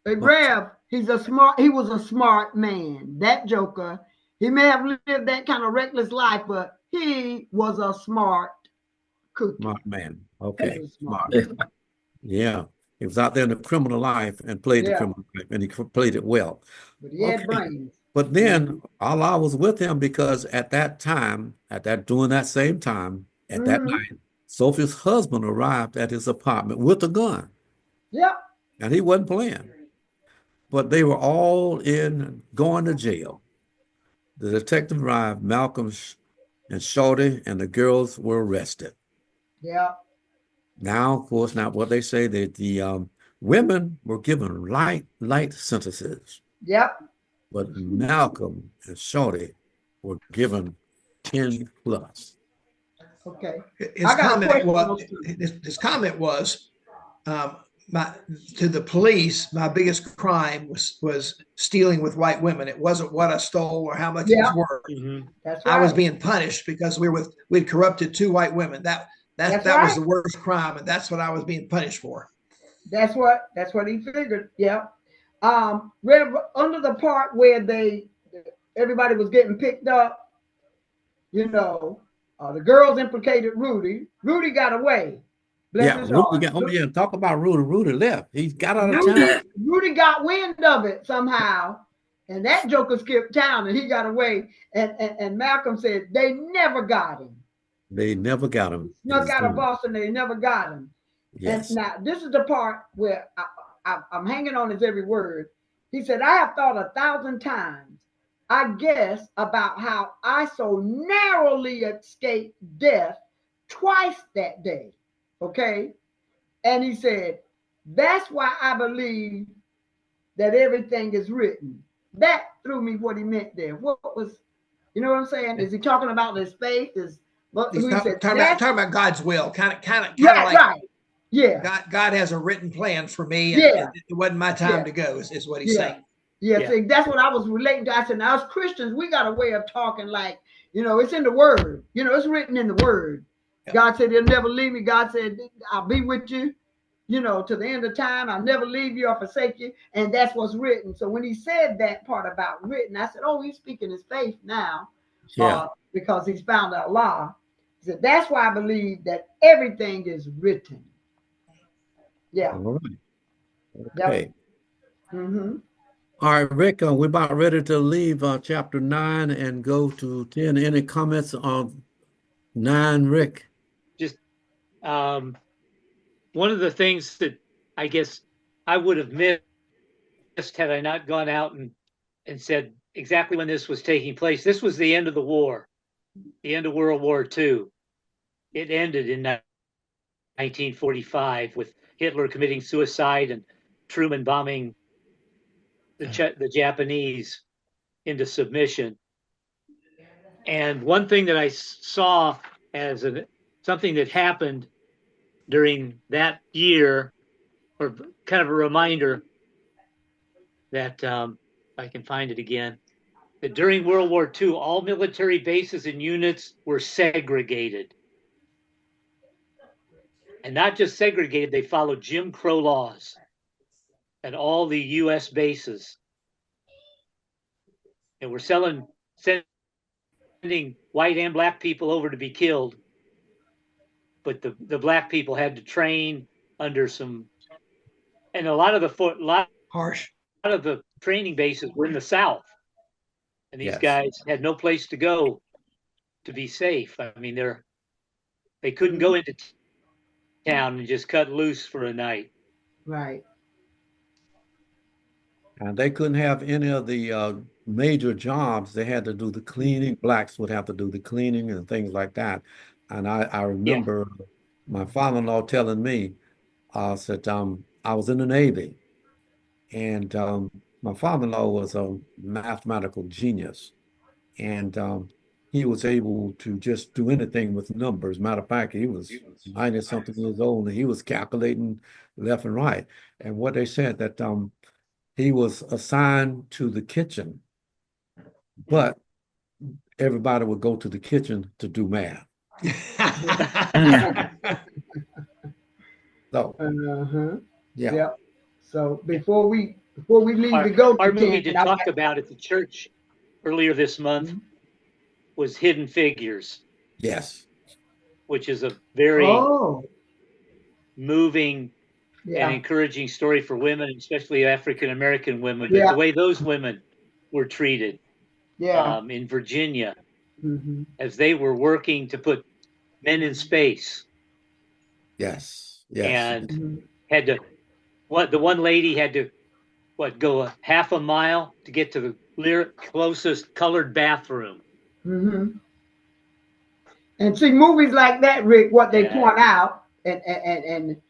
But Rev, he was a smart man. That joker, he may have lived that kind of reckless life, but he was a smart cookie. Smart man. Okay. Smart. Yeah. He was out there in the criminal life and played the criminal life, and he played it well. But he had brains. But then Allah was with him because at that time, during that same time, at that night, Sophie's husband arrived at his apartment with a gun. Yep. And he wasn't playing. But they were all going to jail. The detective arrived, Malcolm and Shorty, and the girls were arrested. Yeah. Now, of course, not what they say, that the women were given light sentences. Yep. But Malcolm and Shorty were given 10 plus. Okay. His comment was, to the police, my biggest crime was stealing with white women. It wasn't what I stole or how much it was worth. That's right. I was being punished because we'd corrupted 2 white women. That was the worst crime, and that's what I was being punished for. That's what he figured. Yeah. Under the part where everybody was getting picked up, the girls implicated Rudy. Rudy got away. Bless his heart. Talk about Rudy. Rudy left. He's got out of Rudy, town. Rudy got wind of it somehow, and that joker skipped town and he got away. And Malcolm said they never got him. They never got him. Snuck out of Boston, they never got him. Yes. And now this is the part where I'm hanging on his every word. He said, I have thought 1,000 times, I guess, about how I so narrowly escaped death twice that day. Okay. And he said, that's why I believe that everything is written. That threw me what he meant there. What was, you know what I'm saying? Is he talking about his faith? He's talking about God's will, kind of like, right. Yeah. God has a written plan for me, and it wasn't my time to go, is what he's saying. Yeah, see, that's what I was relating to. I said, now, as Christians, we got a way of talking like, it's in the word. It's written in the word. Yeah. God said he'll never leave me. God said, I'll be with you, to the end of time. I'll never leave you or forsake you. And that's what's written. So when he said that part about written, I said, oh, he's speaking his faith now because he's found out law. He said, that's why I believe that everything is written. Yeah. All right. Okay. Mm-hmm. All right, Rick, we're about ready to leave chapter 9 and go to 10. Any comments on 9, Rick? Just one of the things that I guess I would have missed had I not gone out and said exactly when this was taking place. This was the end of the war, the end of World War II. It ended in 1945 with Hitler committing suicide and Truman bombing the Japanese into submission. And one thing that I saw as something that happened during that year, or kind of a reminder that I can find it again, that during World War II, all military bases and units were segregated. And not just segregated, they followed Jim Crow laws at all the U.S. bases. And we're sending white and black people over to be killed. But the black people had to train under some, and a lot of the training bases were in the South. And these guys had no place to go to be safe. I mean, they couldn't go into town and just cut loose for a night. Right. And they couldn't have any of the major jobs. They had to do the cleaning. Blacks would have to do the cleaning and things like that. And I remember my father-in-law telling me, said, I was in the Navy, and my father-in-law was a mathematical genius, and he was able to just do anything with numbers. Matter of fact, he was 90-something years old, and he was calculating left and right. And what they said that he was assigned to the kitchen, but everybody would go to the kitchen to do math. So, yeah. So before we leave to go, our movie to talk about at the church earlier this month was Hidden Figures. Yes, which is a very moving and encouraging story for women, especially African American women. But the way those women were treated in Virginia as they were working to put men in space. Yes. And had to, the one lady had to, go a half a mile to get to the closest colored bathroom. And see, movies like that, Rick, what they point out, and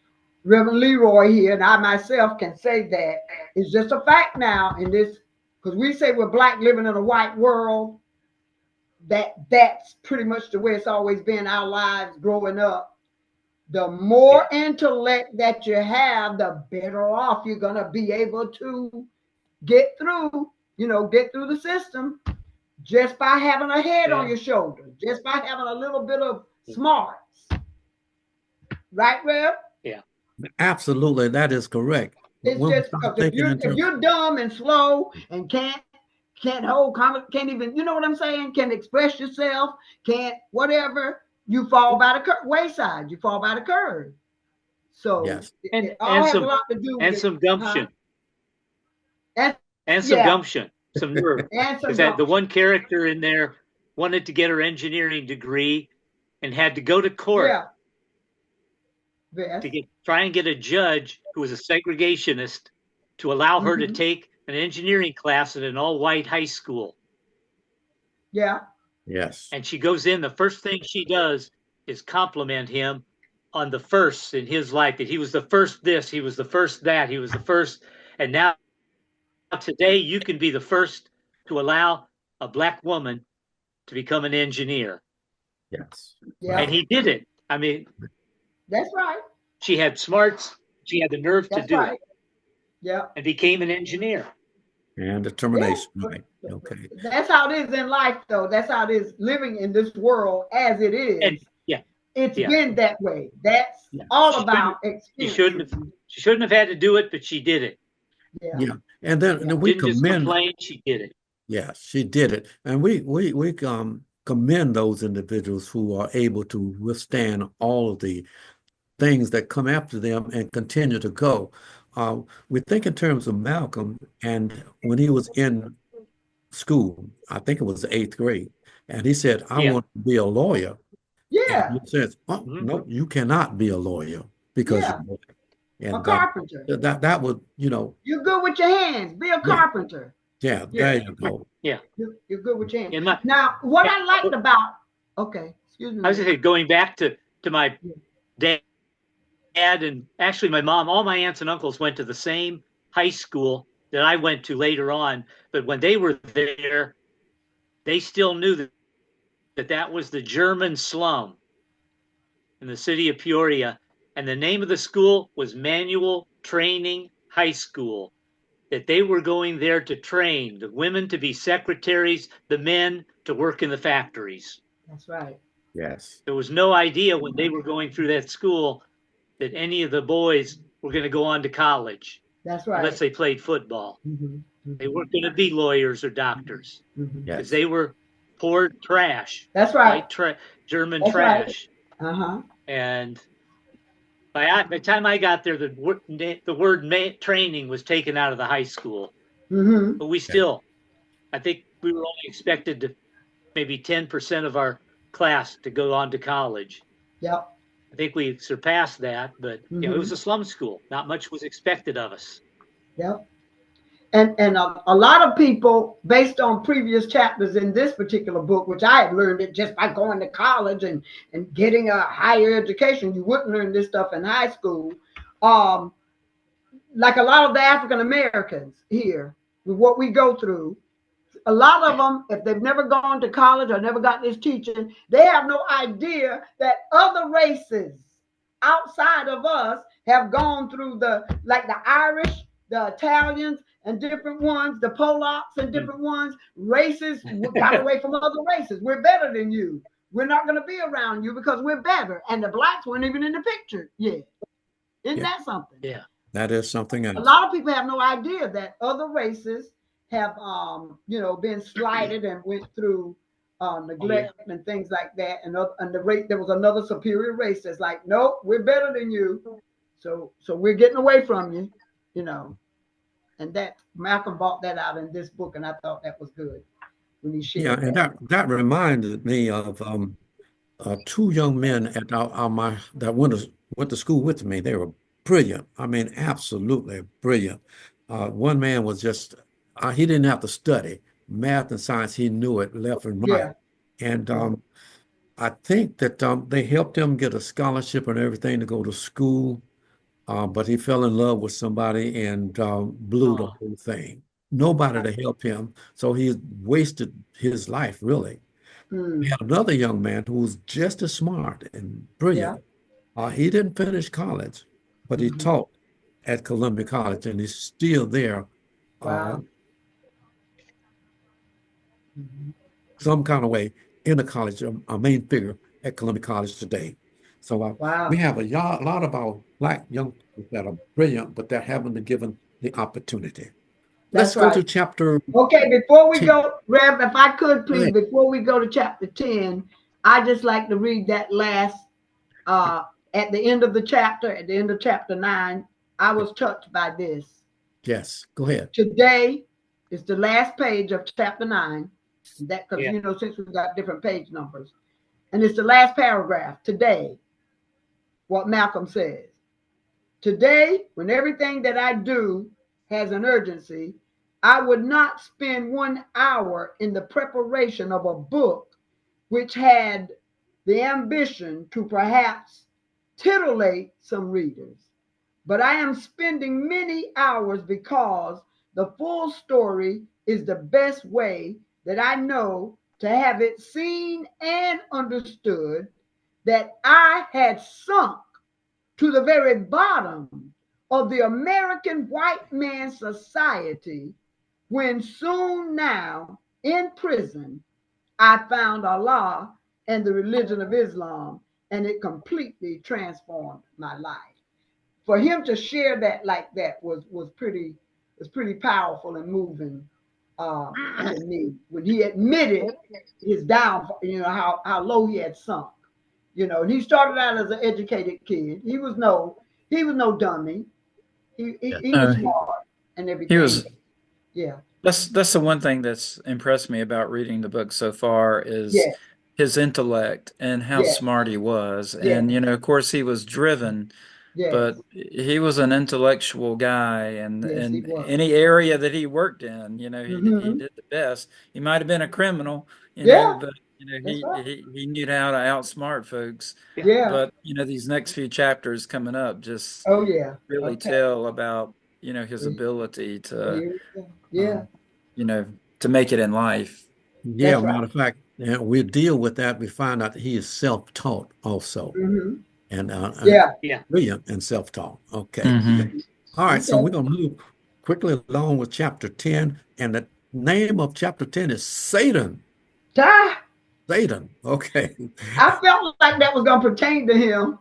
Reverend Leroy here and I myself can say that it's just a fact now in this, because we say we're black living in a white world, that's pretty much the way it's always been our lives growing up. The more intellect that you have, the better off you're going to be able to get through the system just by having a head on your shoulder, just by having a little bit of smarts. Right, Rev? Yeah. Absolutely. That is correct. It's just because if you're dumb and slow and can't hold, can't even, you know what I'm saying? Can't express yourself, can't whatever, you fall by the wayside. You fall by the curve. So Yes. it all has a lot to do with and some gumption. And some yeah, gumption, some nerve. and some Because the gumption. one character in there wanted to get her engineering degree and had to go to court Yes. to try and get a judge who was a segregationist to allow her to take an engineering class at an all-white high school. Yeah. Yes. And she goes in, the first thing she does is compliment him on the firsts in his life, that he was the first this, he was the first that, he was the first. And now today you can be the first to allow a Black woman to become an engineer. Yes. Yeah. And he did it. I mean, that's right. She had smarts, she had the nerve to do it. Yeah. And became an engineer. And determination. Yeah. Right. Okay. That's how it is in life, though. That's how it is living in this world as it is. And, yeah. It's been that way. That's all about experience. She shouldn't have had to do it, but she did it. Yeah. And then we didn't just complain, she did it. Yeah, she did it. And we commend those individuals who are able to withstand all of the things that come after them and continue to go. We think in terms of Malcolm, and when he was in school, I think it was the 8th grade, and he said, I want to be a lawyer. Yeah. And he says, oh, no, you cannot be a lawyer because you're Black. And a carpenter. That would, you're good with your hands. Be a carpenter. Yeah, there you go. Yeah. You're good with your hands. Now, what I liked about, excuse me. I was going to say, going back to my dad and actually my mom, all my aunts and uncles went to the same high school that I went to later on. But when they were there, they still knew that was the German slum in the city of Peoria. And the name of the school was Manual Training High School, that they were going there to train the women to be secretaries, the men to work in the factories. That's right. Yes. There was no idea when they were going through that school that any of the boys were going to go on to college. That's right. Unless they played football. They weren't going to be lawyers or doctors because they were poor trash. That's right. German That's trash. Right. And by the time I got there, the word training was taken out of the high school. But we still, I think we were only expected to maybe 10% of our class to go on to college. Yep. I think we surpassed that, but it was a slum school. Not much was expected of us. Yep. And a lot of people, based on previous chapters in this particular book, which I had learned it just by going to college and getting a higher education. You wouldn't learn this stuff in high school. Like a lot of the African Americans here, with what we go through, a lot of them, if they've never gone to college or never got this teaching, they have no idea that other races outside of us have gone through the Irish, the Italians, and different ones, the Polacks and different ones, races got away from other races. We're better than you. We're not going to be around you because we're better. And the Blacks weren't even in the picture yet. Isn't that something? Yeah. That is something else. A lot of people have no idea that other races have, been slighted and went through neglect and things like that. And there was another superior race that's like, nope, we're better than you. So we're getting away from you, And that Malcolm brought that out in this book, and I thought that was good when he shared. Yeah, and that reminded me of 2 young men at that went to school with me. They were brilliant. I mean, absolutely brilliant. One man was just he didn't have to study math and science. He knew it left and right. Yeah. And I think that they helped him get a scholarship and everything to go to school. But he fell in love with somebody and blew the whole thing. Nobody to help him. So he wasted his life, really. We had another young man who was just as smart and brilliant. Yeah. He didn't finish college, but he taught at Columbia College, and he's still there. Wow. Some kind of way in the college, a main figure at Columbia College today. So we have a lot of our Black young people that are brilliant, but that haven't been given the opportunity. Let's go to chapter. Okay, before we go, Rev, if I could please, before we go to chapter 10, I just like to read that last at the end of the chapter, at the end of chapter 9, I was touched by this. Yes, go ahead. Today is the last page of chapter 9. That, because you know, since we've got different page numbers, and it's the last paragraph. Today, what Malcolm says. Today, when everything that I do has an urgency, I would not spend 1 hour in the preparation of a book which had the ambition to perhaps titillate some readers. But I am spending many hours because the full story is the best way that I know to have it seen and understood, that I had sunk to the very bottom of the American white man's society when soon now in prison I found Allah and the religion of Islam, and it completely transformed my life. For him to share that like that was pretty powerful and moving to me, when he admitted his downfall, you know, how low he had sunk. You know, and he started out as an educated kid. He was no dummy. He was smart and everything. He was. Yeah. That's the one thing that's impressed me about reading the book so far is his intellect and how smart he was. And, you know, of course, he was driven, but he was an intellectual guy. And in any area that he worked in, you know, he did the best. He might have been a criminal, you know, but, you know, he knew how to outsmart folks. But, you know, these next few chapters coming up just really tell about, you know, his ability to, you know, to make it in life. Yeah, matter of fact, we deal with that. We find out that he is self-taught also. And brilliant and self-taught. Okay. All right, so we're going to move quickly along with chapter 10. And the name of chapter 10 is Satan. Satan. Okay. I felt like that was going to pertain to him.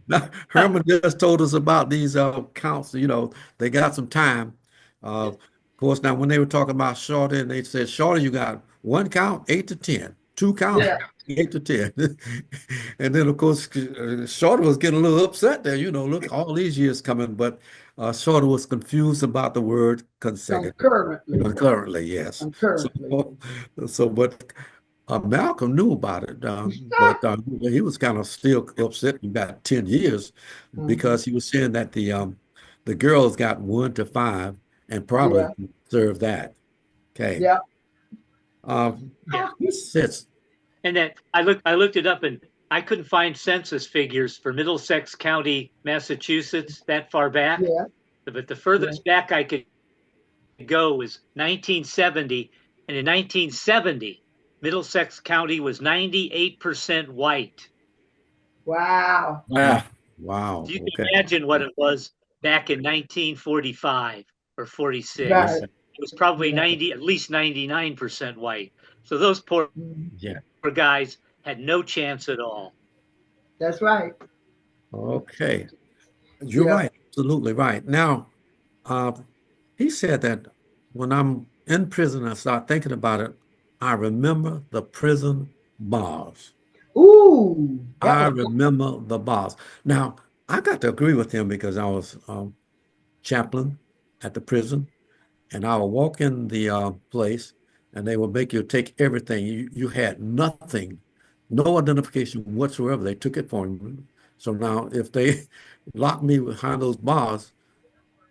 Now, Herman just told us about these counts. You know, they got some time. Of course, now when they were talking about Shorty, and they said, Shorty, you got 1 count, 8 to 10. 2 counts, 8 to 10. And then, of course, Shorty was getting a little upset there. You know, look, all these years coming, but Shorty was confused about the word consecutive. Concurrently, yes. But Malcolm knew about it, but he was kind of still upset about 10 years because he was saying that the girls got 1 to 5 and probably deserve that. Okay. And that I looked it up, and I couldn't find census figures for Middlesex County, Massachusetts, that far back. But the furthest back I could go was 1970, and in 1970, Middlesex County was 98% white. Wow. Wow. You can imagine what it was back in 1945 or 46. It was probably at least 99% white. So those poor guys had no chance at all. That's right. Okay. You're right. Absolutely right. Now, he said that when I'm in prison, I start thinking about it, I remember the prison bars. Ooh. I remember the bars. Now, I got to agree with him because I was chaplain at the prison, and I would walk in the place, and they would make you take everything. You had nothing, no identification whatsoever. They took it from you. So now, if they locked me behind those bars,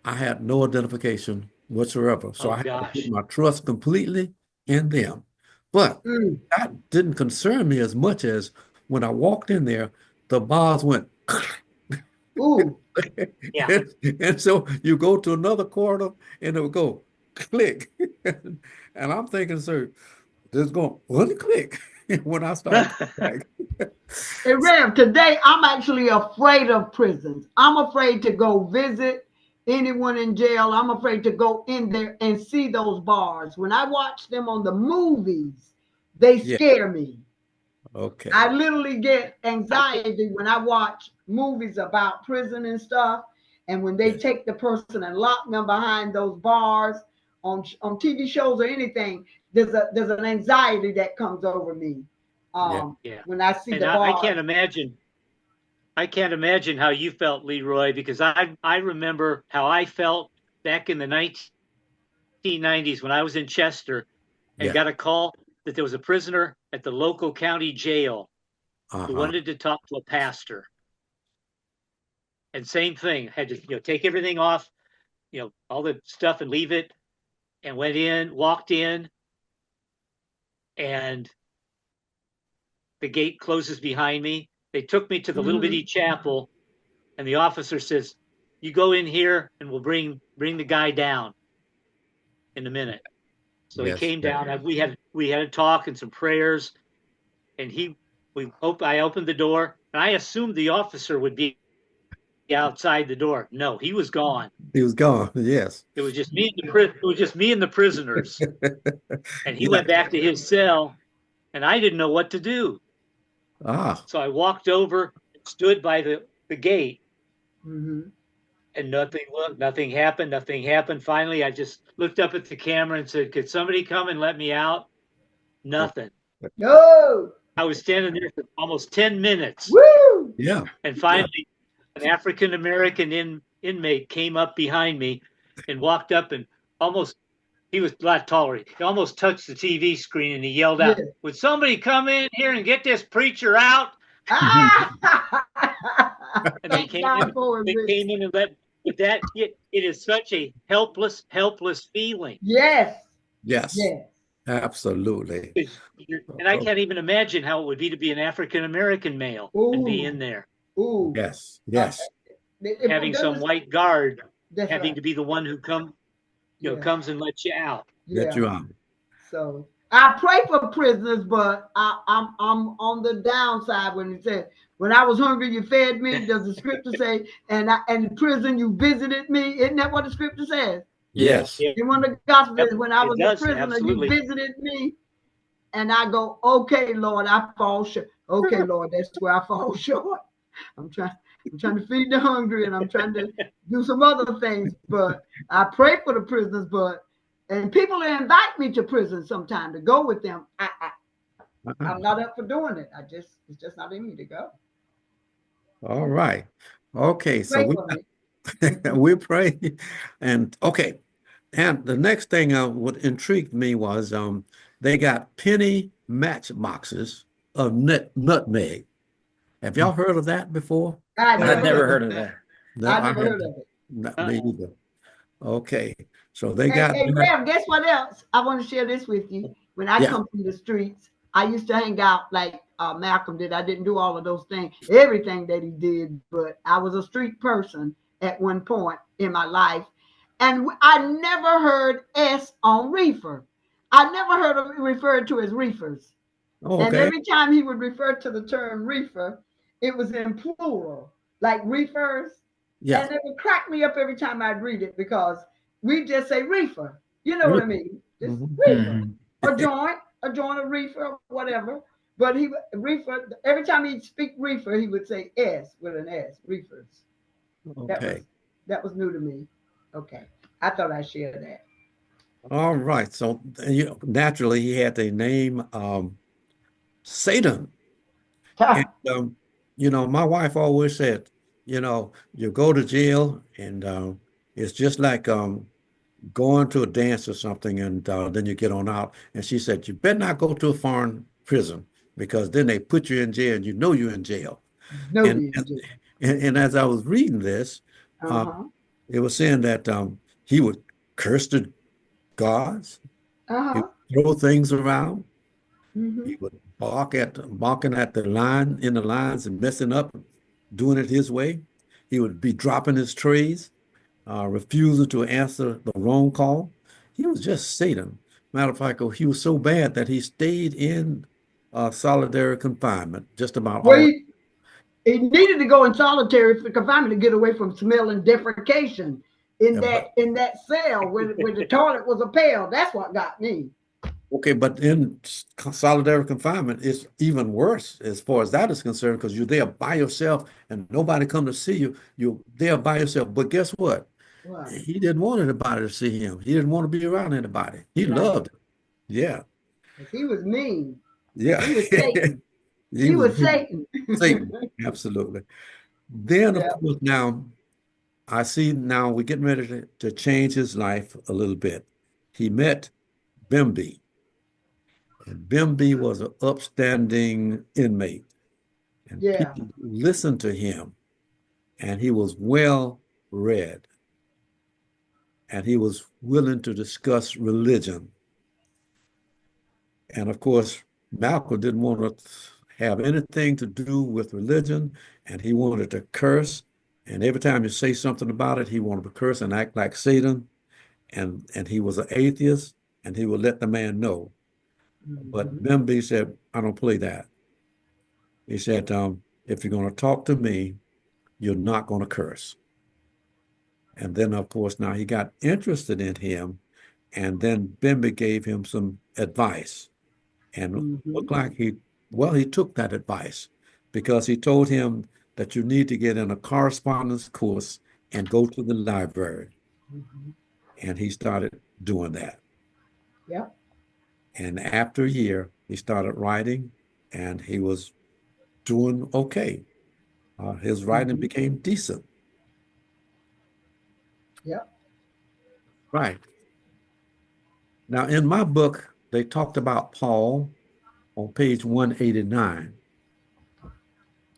I had no identification whatsoever. So I had to put my trust completely in them. But that didn't concern me as much as when I walked in there, the bars went. Ooh. And so you go to another corner and it will go click. And I'm thinking, sir, this is going one click when I start back. Hey, Rev, today I'm actually afraid of prisons. I'm afraid to go visit anyone in jail. I'm afraid to go in there and see those bars. When I watch them on the movies, they scare me. Okay. I literally get anxiety when I watch movies about prison and stuff. And when they take the person and lock them behind those bars on TV shows or anything, there's an anxiety that comes over me when I see the bars. I can't imagine I can't imagine how you felt, Leroy, because I remember how I felt back in the 1990s when I was in Chester and got a call that there was a prisoner at the local county jail who wanted to talk to a pastor. And same thing, had to take everything off, all the stuff and leave it, and walked in, and the gate closes behind me. They took me to the little bitty chapel, and the officer says, "You go in here, and we'll bring the guy down in a minute." So he came down. We had a talk and some prayers, and I opened the door, and I assumed the officer would be outside the door. No, he was gone. He was gone. Yes. It was just me and the prisoners. And he went back to his cell, and I didn't know what to do. So I walked over, stood by the gate, and nothing happened. Finally, I just looked up at the camera and said, "Could somebody come and let me out?" Nothing. No. I was standing there for almost 10 minutes. Woo! Yeah. And finally, an African-American inmate came up behind me and walked up and he was a lot taller. He almost touched the TV screen and he yelled out, "Would somebody come in here and get this preacher out?" And they came in and it is such a helpless feeling. Yes. Absolutely. And I can't even imagine how it would be to be an African-American male and be in there. Ooh. Yes. Having some white guard having to be the one who comes and lets you out. Let you out. So I pray for prisoners, but I'm on the downside when it says, "When I was hungry, you fed me." Does the scripture say, and in prison you visited me? Isn't that what the scripture says? Yes. In one of the gospels, when I was a prisoner, absolutely. you visited me. And I go, "Okay, Lord, I fall short." Okay, Lord, that's where I fall short. I'm trying to feed the hungry, and I'm trying to do some other things. But I pray for the prisoners. And people invite me to prison sometime to go with them. I'm not up for doing it. It's just not in me to go. All right. Okay. So Pray we pray. And okay. And the next thing what intrigued me was they got penny matchboxes of nutmeg. Have y'all heard of that before? I've never heard of that. No, I've never heard of it. Not me either. Okay. So they got. Hey, Graham, guess what else? I want to share this with you. When I come through the streets, I used to hang out like Malcolm did. I didn't do all of those things, everything that he did, but I was a street person at one point in my life. And I never heard S on reefer. I never heard him referred to as reefers. Oh, and every time he would refer to the term reefer, it was in plural, like reefers. Yeah. And it would crack me up every time I'd read it because we just say reefer. You know what I mean? Just reefer. A joint of reefer, whatever. But reefer, every time he'd speak reefer, he would say S with an S, reefers. Okay. That was new to me. Okay. I thought I'd share that. All right. So naturally he had the name Satan. And, my wife always said, you go to jail and it's just like going to a dance or something and then you get on out. And she said, you better not go to a foreign prison because then they put you in jail and you're in jail. And as I was reading this, it was saying that he would curse the gods, he would throw things around, he would barking at the lines and messing up, doing it his way. He would be dropping his trays, refusing to answer the wrong call. He was just Satan. Matter of fact, he was so bad that he stayed in solitary confinement just about all. He needed to go in solitary confinement to get away from smelling defecation in that cell where the toilet was a pail. That's what got me. Okay, but in solitary confinement, it's even worse as far as that is concerned because you're there by yourself and nobody come to see you. You're there by yourself. But guess what? He didn't want anybody to see him. He didn't want to be around anybody. He loved it. Yeah. He was mean. Yeah. He was Satan. He was Satan. Satan, absolutely. Then, of Yeah. course, now I see now we're getting ready to change his life a little bit. He met Bimby, and Bimby was an upstanding inmate, and Yeah. people listened to him, and he was well read, and he was willing to discuss religion. And of course, Malcolm didn't want to have anything to do with religion, and he wanted to curse. And every time you say something about it, he wanted to curse and act like Satan. And he was an atheist, and he would let the man know. But Mhm. Bimby said, I don't play that. He said, if you're going to talk to me, you're not going to curse. And then, of course, now he got interested in him, and then Bimby gave him some advice. And it Mhm. looked like he took that advice because he told him that you need to get in a correspondence course and go to the library. Mhm. And he started doing that. Yep. And after a year, he started writing and he was doing okay. His writing Mhm. became decent. Yep. Right. Now, in my book, they talked about Paul on page 189.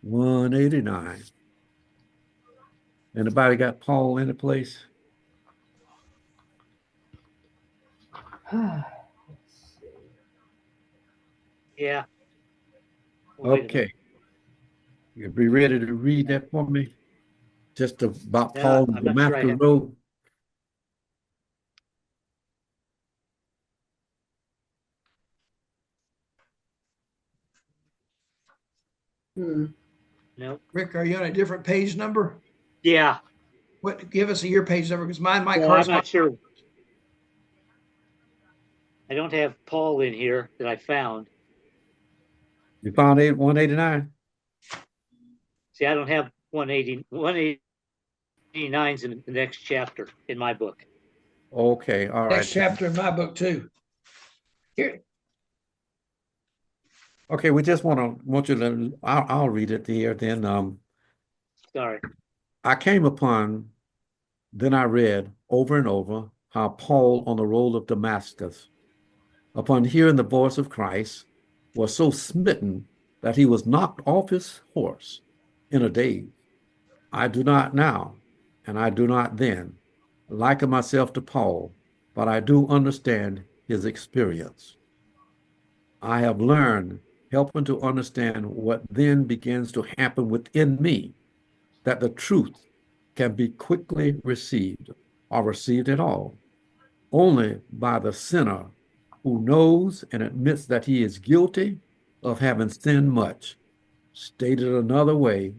189. Anybody got Paul in a place? Let's see. Yeah. Well, wait a minute. Okay. You be ready to read that for me? Just about Yeah, Paul and I'm not sure I Damascus have. Road. Hmm. No. Rick, are you on a different page number? Yeah. What? Give us a year page number because mine might Well, I'm correspond. not sure. I don't have Paul in here that I found. You found 189? See, I don't have 189's in the next chapter in my book. Okay, all right. Next chapter in my book too. Here, Okay, we just want you to I'll read it here then. Sorry. I came upon, then I read over and over how Paul on the road of Damascus, upon hearing the voice of Christ, was so smitten that he was knocked off his horse in a daze. I do not now, and I do not then, liken myself to Paul, but I do understand his experience. I have learned, helping to understand what then begins to happen within me, that the truth can be quickly received or received at all only by the sinner who knows and admits that he is guilty of having sinned much. Stated another way,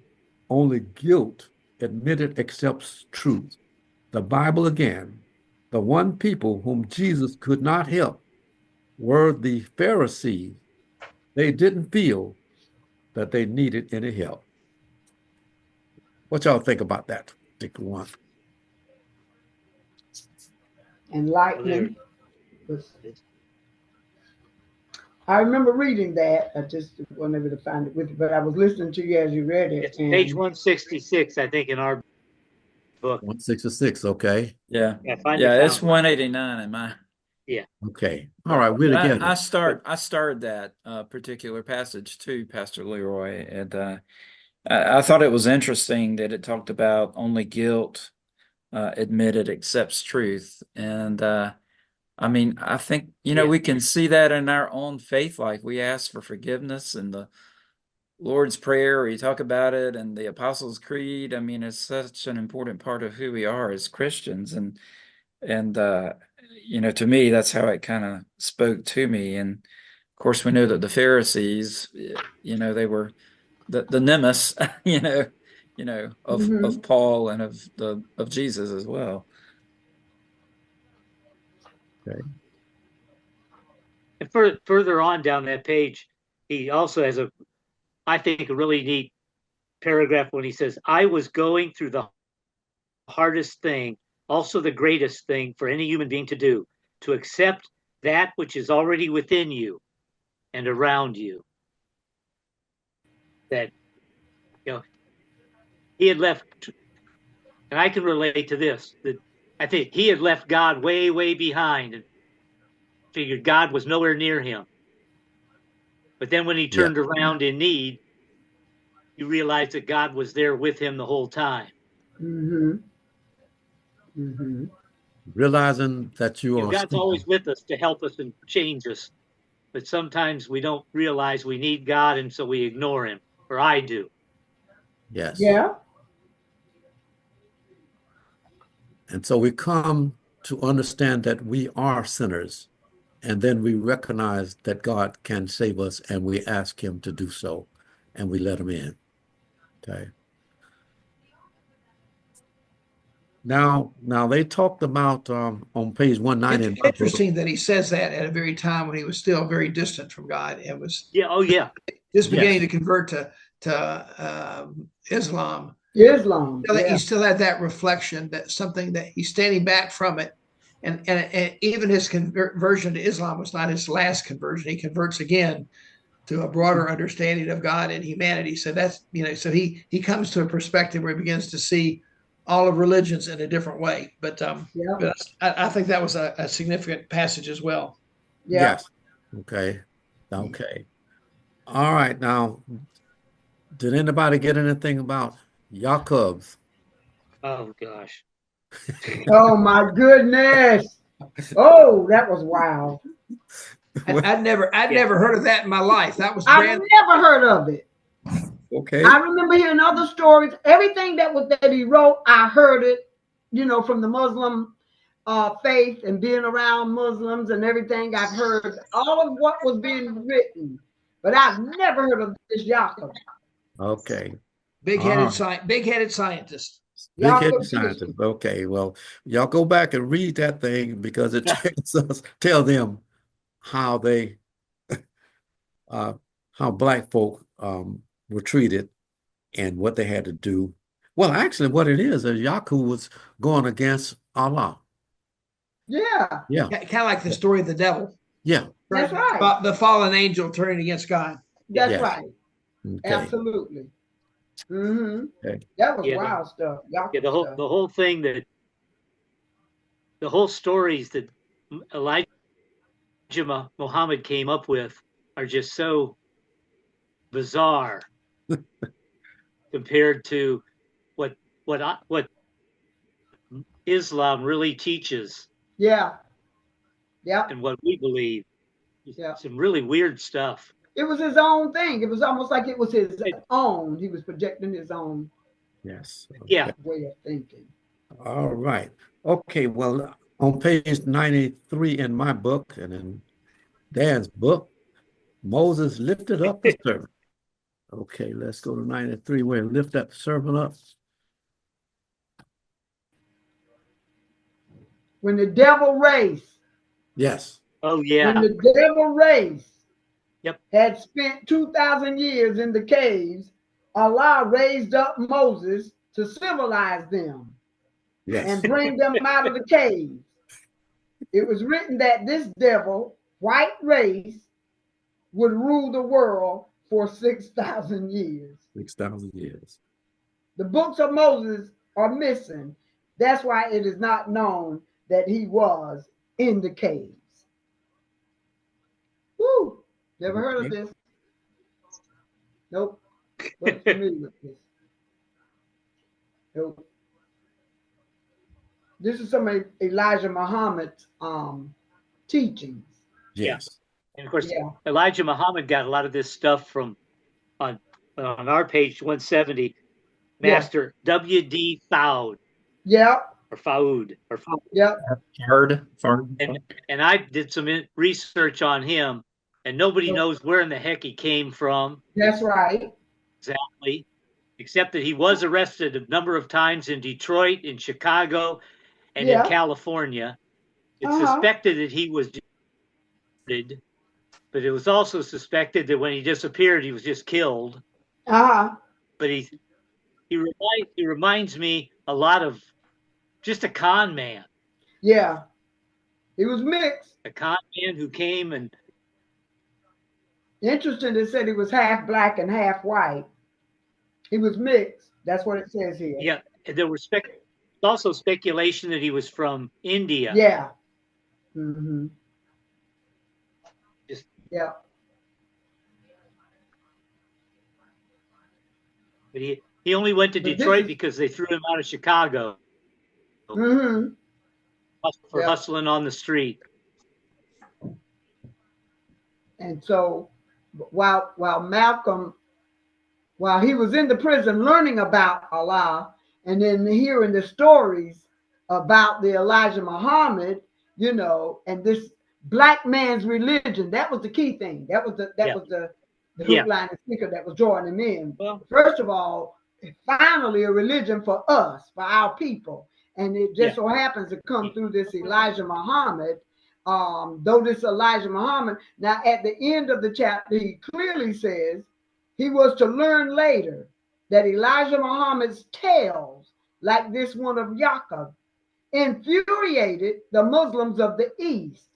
only guilt admitted accepts truth. The Bible again, the one people whom Jesus could not help were the Pharisees. They didn't feel that they needed any help. What y'all think about that particular one? Well, there Enlightening. it is. I remember reading that. I just wasn't able to find it with you, but I was listening to you as you read it. It's page And 166, I think, in our book. 166, okay. Yeah. Yeah, I finally Yeah, it's found it. 189 in mine. Yeah. Okay. All But right, we're but together. I started that particular passage too, Pastor Leroy, and I thought it was interesting that it talked about only guilt admitted accepts truth, and I mean I think Yeah. we can see that in our own faith life. We ask for forgiveness in the Lord's Prayer. We talk about it and the Apostles' Creed. I mean, it's such an important part of who we are as Christians, and to me that's how it kind of spoke to me. And of course we know that the Pharisees, they were the nemesis, of mhm. Paul and of Jesus as well. Okay. And further on down that page, he also has I think, a really neat paragraph when he says, I was going through the hardest thing, also the greatest thing for any human being to do, to accept that which is already within you and around you. That, you know, he had left, and I can relate to this, that I think he had left God way, way behind and figured God was nowhere near him. But then when he turned around in need, you realized that God was there with him the whole time. Mm-hmm. Mm-hmm. Realizing that you are God's always with us to help us and change us. But sometimes we don't realize we need God, and so we ignore him, or I do. Yes. Yeah. And so we come to understand that we are sinners, and then we recognize that God can save us, and we ask him to do so, and we let him in. Okay. Now they talked about on page 190. It's interesting that he says that at a very time when he was still very distant from God and was just beginning to convert to Islam. Islam. He still had that reflection, that something that he's standing back from it, and even his conversion to Islam was not his last conversion. He converts again to a broader understanding of God and humanity. So that's, so he comes to a perspective where he begins to see all of religions in a different way. But I think that was a significant passage as well. Yeah. Yes. Okay. All right. Now, did anybody get anything about Jacob? Oh gosh. Oh my goodness. Oh, that was wild. I'd never heard of that in my life. That was I've never heard of it. Okay. I remember hearing other stories. Everything that he wrote, I heard it, from the Muslim faith and being around Muslims and everything. I've heard all of what was being written, but I've never heard of this Jacob. Okay. Big-headed scientist. Big-headed scientist. Okay. Well, y'all go back and read that thing because it tell them how they how black folk were treated and what they had to do. Well, actually, what it is Yaku was going against Allah. Yeah. Yeah. Kind of like the story of the devil. Yeah. That's right. The fallen angel turning against God. That's right. Okay. Absolutely. Mm-hmm. Okay. That was wild stuff. The whole thing the whole stories that Elijah Muhammad came up with are just so bizarre compared to what Islam really teaches. Yeah. Yeah. And what we believe. Yeah. Some really weird stuff. It was his own thing. It was almost like it was his own. He was projecting his own way of thinking. All right. Okay. Well, on page 93 in my book and in Dan's book, Moses lifted up the serpent. Okay, let's go to 93 where he lift that serpent up. When the devil race. Yes. Oh, yeah. When the devil race had spent 2,000 years in the caves, Allah raised up Moses to civilize them and bring them out of the caves. It was written that this devil, white race, would rule the world for 6,000 years. 6,000 years. The books of Moses are missing. That's why it is not known that he was in the caves. Woo! Never heard of this. Nope. Wasn't familiar with this. Nope. This is some of Elijah Muhammad's teachings. Yes. And of course, Elijah Muhammad got a lot of this stuff from on our page 170, Master W.D. Fard. Yeah. Or Fard. Yeah. Fard. And I did some research on him, and nobody knows where in the heck he came from. That's right. Exactly. Except that he was arrested a number of times in Detroit, in Chicago, and in California. It's suspected that he was deported, but it was also suspected that when he disappeared, he was just killed. But he reminds me a lot of just a con man. Yeah. He was mixed. A con man who came and... Interesting, they said he was half black and half white. He was mixed. That's what it says here. Yeah, there was also speculation that he was from India. Yeah. Mm-hmm. Yeah. But he only went to Detroit because they threw him out of Chicago Mm-hmm. for hustling on the street. And so while Malcolm, while he was in the prison learning about Allah and then hearing the stories about the Elijah Muhammad, you know, and this black man's religion, that was the key thing. That was the hook, line, and speaker that was drawing him in. Well, first of all, finally a religion for us, for our people. And it just so happens to come through this Elijah Muhammad. Though this Elijah Muhammad, now at the end of the chapter, he clearly says he was to learn later that Elijah Muhammad's tales, like this one of Yaqub, infuriated the Muslims of the East.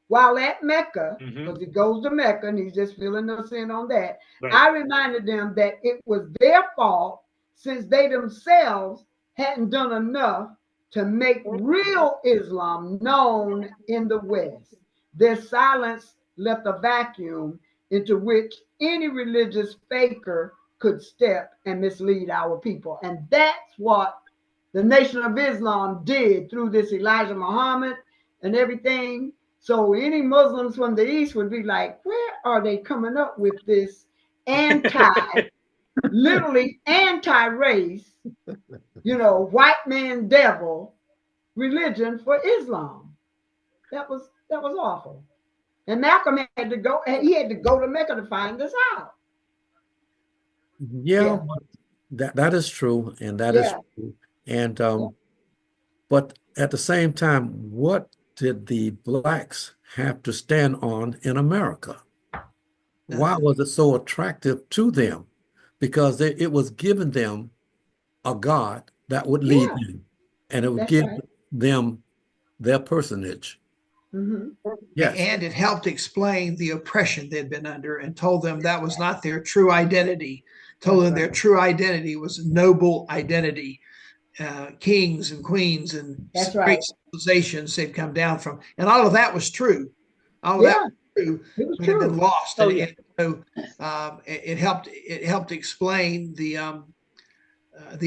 While at Mecca, because he goes to Mecca and he's just filling us in on that, I reminded them that it was their fault since they themselves hadn't done enough to make real Islam known in the West. Their silence left a vacuum into which any religious faker could step and mislead our people. And that's what the Nation of Islam did through this Elijah Muhammad and everything. So any Muslims from the East would be like, where are they coming up with this literally anti-race, you know, white man devil religion for Islam? That was awful. And Malcolm had to go to Mecca to find this out. Yeah. That is true, and that is true. And but at the same time, what did the blacks have to stand on in America? Why was it so attractive to them? Because it was giving them a God that would lead them, and it would give them their personage. Yes. And it helped explain the oppression they'd been under and told them that was not their true identity. Told them their true identity was noble identity. Kings and queens and great civilizations they'd come down from. And all of that was true. All of that was true. It had been lost. It helped explain the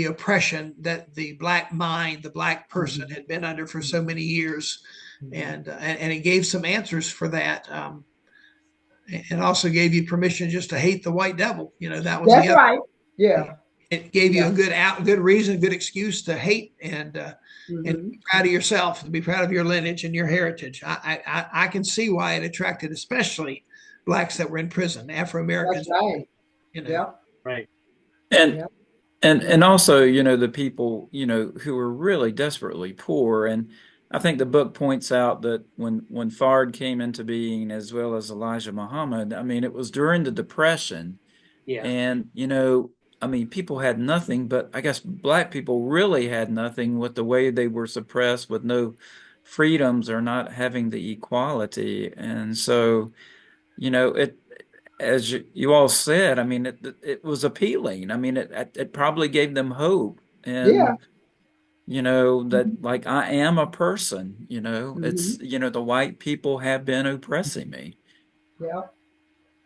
oppression that the black mind, the black person had been under for so many years. And it gave some answers for that. And also gave you permission just to hate the white devil. You know, that was right. Yeah. It gave you a good reason, good excuse to hate and be proud of yourself, to be proud of your lineage and your heritage. I can see why it attracted especially blacks that were in prison, Afro-Americans. That's right. You know. Right. And also, you know, the people, you know, who were really desperately poor. And I think the book points out that when Fard came into being, as well as Elijah Muhammad, I mean, it was during the Depression. Yeah. And, you know, I mean, people had nothing, but I guess black people really had nothing with the way they were suppressed, with no freedoms or not having the equality. And so, you know, it, as you all said, I mean, it was appealing. I mean, it probably gave them hope. And, you know, that like, I am a person, you know, it's, you know, the white people have been oppressing me. Yeah.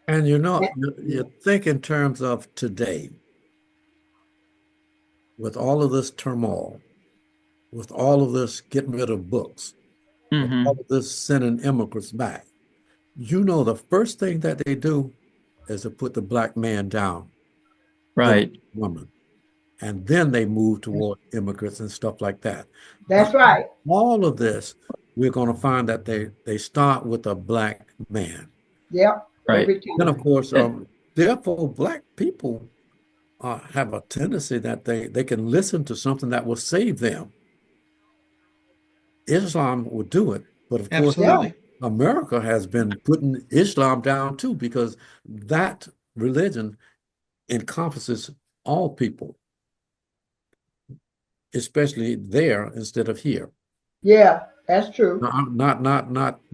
And, you know, you think in terms of today, with all of this turmoil, with all of this getting rid of books, with all of this sending immigrants back, you know, the first thing that they do is to put the black man down, right? The woman, and then they move toward immigrants and stuff like that. That's right. All of this, we're going to find that they start with a black man. Yep. Right. Then, of course, therefore, black people have a tendency that they can listen to something that will save them. Islam will do it, but of course, America has been putting Islam down too, because that religion encompasses all people, especially there instead of here. Yeah, that's true. Not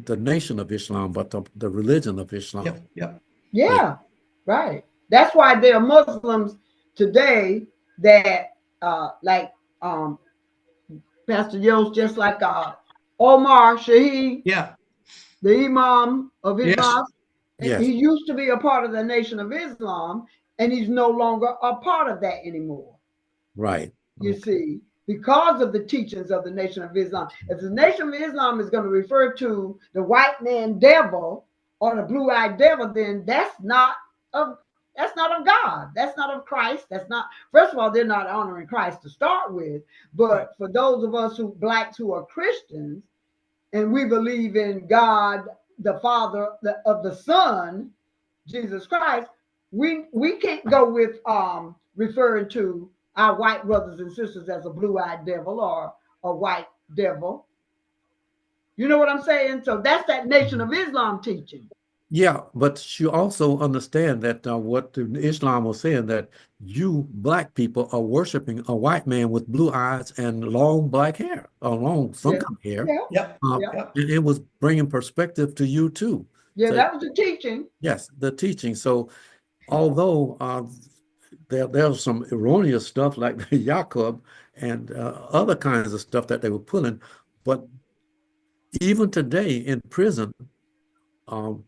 the nation of Islam, but the religion of Islam. Yep. Yeah, right. That's why there are Muslims today that like Pastor Yost, just like Omar Shaheed, Yeah. the Imam of his Yes. mosque. Yes. He used to be a part of the Nation of Islam, and he's no longer a part of that anymore. Right. You see, because of the teachings of the Nation of Islam. If the Nation of Islam is going to refer to the white man devil or the blue-eyed devil, then that's not of God. That's not of Christ. That's not, first of all, they're not honoring Christ to start with. But for those of us blacks who are Christians, and we believe in God, the Father of the Son, Jesus Christ, we can't go with referring to our white brothers and sisters as a blue-eyed devil or a white devil. You know what I'm saying? So that's that Nation of Islam teaching. Yeah, but you also understand that what Islam was saying, that you black people are worshiping a white man with blue eyes and long black hair, or long some kind of hair. Yep. It was bringing perspective to you too. Yeah, So, that was the teaching. yes, the teaching. So although there's some erroneous stuff like Jacob and other kinds of stuff that they were pulling, but even today in prison, um,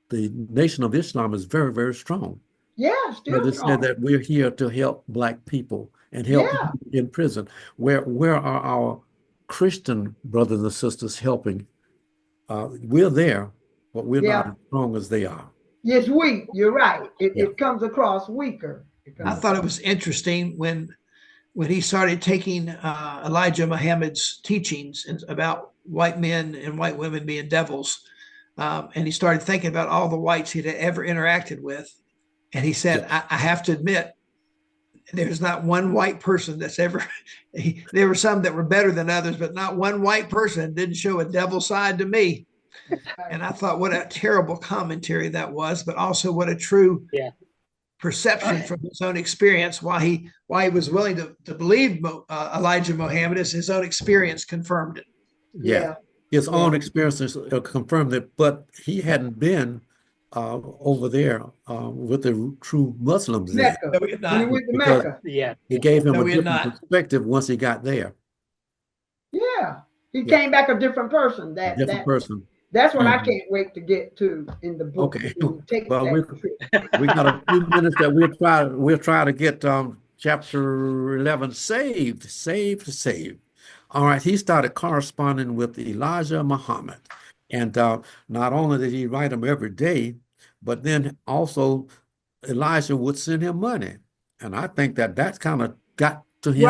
the Nation of Islam is very, very strong. Yeah, But still they strong. said that we're here to help black people and help Yeah. people in prison. Where are our Christian brothers and sisters helping? We're there, but we're not as strong as they are. It's weak. You're right. It comes across weaker. I thought it was interesting when he started taking Elijah Muhammad's teachings about white men and white women being devils, and he started thinking about all the whites he'd ever interacted with, and he said, I have to admit, there's not one white person that's ever, there were some that were better than others, but not one white person didn't show a devil side to me. And I thought what a terrible commentary that was, but also what a true perception from his own experience, why he was willing to believe Elijah Muhammad, as his own experience confirmed it. Yeah. His own experiences confirmed it, but he hadn't been over there with the true Muslims then. Mecca. When he went to Mecca. It gave him a different perspective once he got there. Yeah. He came back a different person. Different person. That's what I can't wait to get to in the book. Okay. Well, we got a few minutes that we'll try to get chapter 11 saved. All right. He started corresponding with Elijah Muhammad. And not only did he write him every day, but then also Elijah would send him money. And I think that kind of got to him.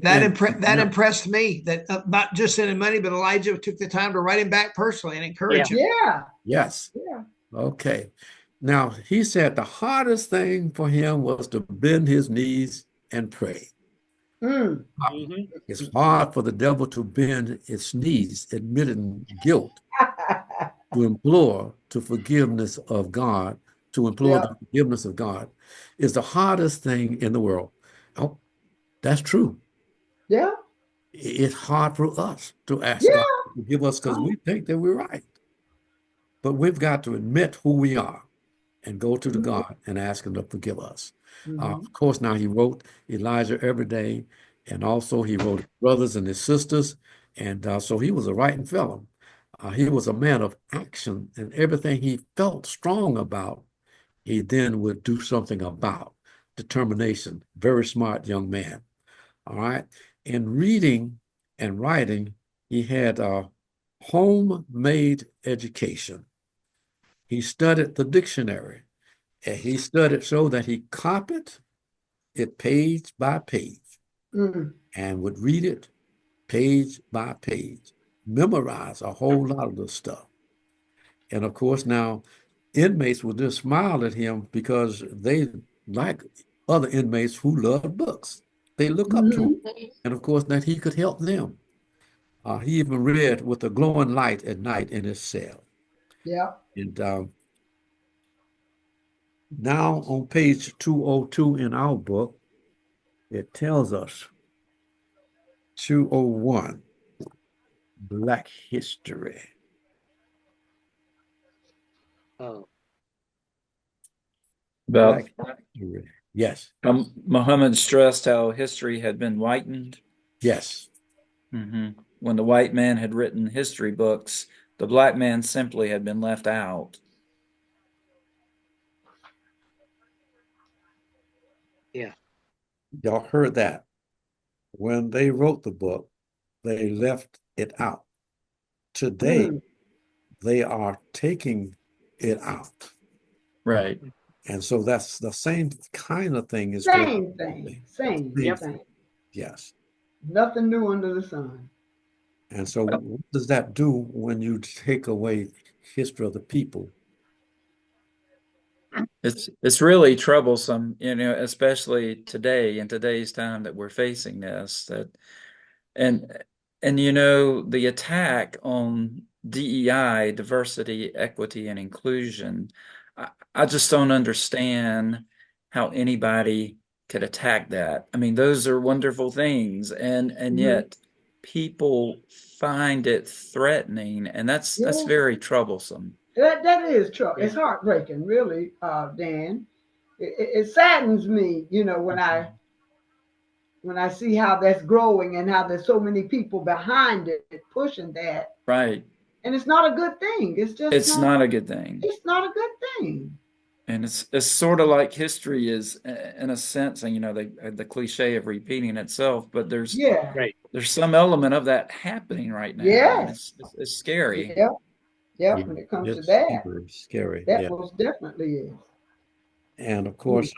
That impressed me, that not just sending money, but Elijah took the time to write him back personally and encourage him. Yeah. Yes. Yeah. Okay. Now, he said the hardest thing for him was to bend his knees and pray. It's hard for the devil to bend its knees, admitting guilt, to implore the forgiveness of God, the forgiveness of God is the hardest thing in the world. Oh, that's true. Yeah. It's hard for us to ask God to forgive us because we think that we're right. But we've got to admit who we are and go to the God and ask him to forgive us. Of course, now he wrote Elijah every day, and also he wrote his brothers and his sisters. And so he was a writing fellow. He was a man of action, and everything he felt strong about, he then would do something about. Determination. Very smart young man. All right. In reading and writing, he had a homemade education. He studied the dictionary, and he studied so that he copied it page by page and would read it page by page, memorize a whole lot of the stuff. And of course, now inmates will just smile at him because they like other inmates who love books. They look up to him. And of course, that he could help them. He even read with a glowing light at night in his cell. Yeah. And now on page 202 in our book, it tells us 201, Black History. About Yes. Muhammad stressed how history had been whitened. Yes. When the white man had written history books, the black man simply had been left out. Yeah. Y'all heard that. When they wrote the book, they left it out. Today, they are taking it out. Right. And so that's the same kind of thing is going Same on. thing. Same Yep. thing. Yes. Nothing new under the sun. And so what does that do when you take away history of the people? It's really troublesome, especially today, in today's time that we're facing this, and the attack on DEI, diversity, equity, and inclusion, I just don't understand how anybody could attack that. I mean, those are wonderful things, and yet people find it threatening, and that's Yeah, very troublesome. that is true. Yeah. It's heartbreaking, really, Dan. It saddens me, when I see how that's growing and how there's so many people behind it pushing that. Right. And it's not a good thing. It's just It's not a good thing. it's not a good thing. And it's sort of like history is in a sense, and the cliche of repeating itself, but Yeah. Right. there's some element of that happening right now, and Yes. it's scary. Yep. Yep. Yeah, When it comes to it's that, super scary. that Yeah. most definitely is. And of course,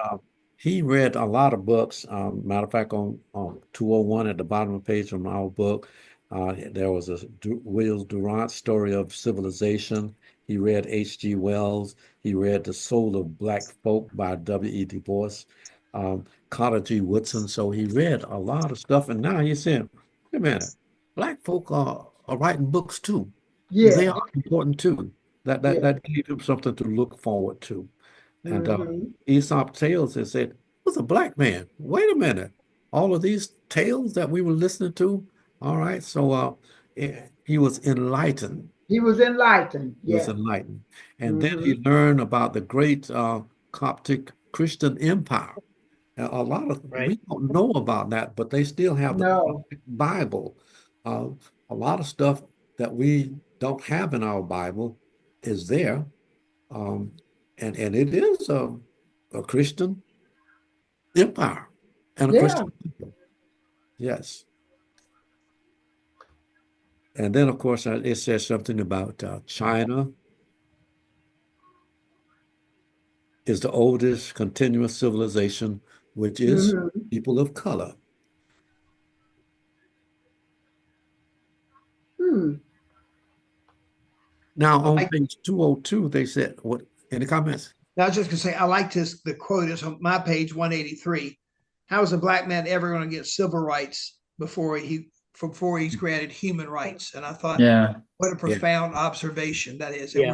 he read a lot of books. Matter of fact, on 201 at the bottom of the page from our book, there was a William Durant story of civilization. He read H.G. Wells. He read The Soul of Black Folk by W.E. Du Bois, Carter G. Woodson. So he read a lot of stuff. And now he's saying, wait a minute, Black folk are writing books too. They Yeah. are important too. Yeah. That gave him something to look forward to. And Mm-hmm. Aesop Tales has said, was a black man. Wait a minute. All of these tales that we were listening to. All right. So he was enlightened. He was enlightened. He was Yeah. enlightened. And then Mm-hmm. he learned about the great Coptic Christian empire. A lot of Right. we don't know about that, but they still have the No. Coptic Bible. Uh, a lot of stuff that we don't have in our Bible is there. Um, and it is a Christian empire and a Yeah. Christian people. Yes. And then, of course, it says something about China is the oldest continuous civilization, which is Mm-hmm. people of color. Hmm. Now, I on like, page 202, they said, what, any comments? I was just gonna say, I like this. The quote is on my page 183. How is a black man ever going to get civil rights before he's granted human rights? And I thought, Yeah. what a Yeah. profound observation that is. And Yeah.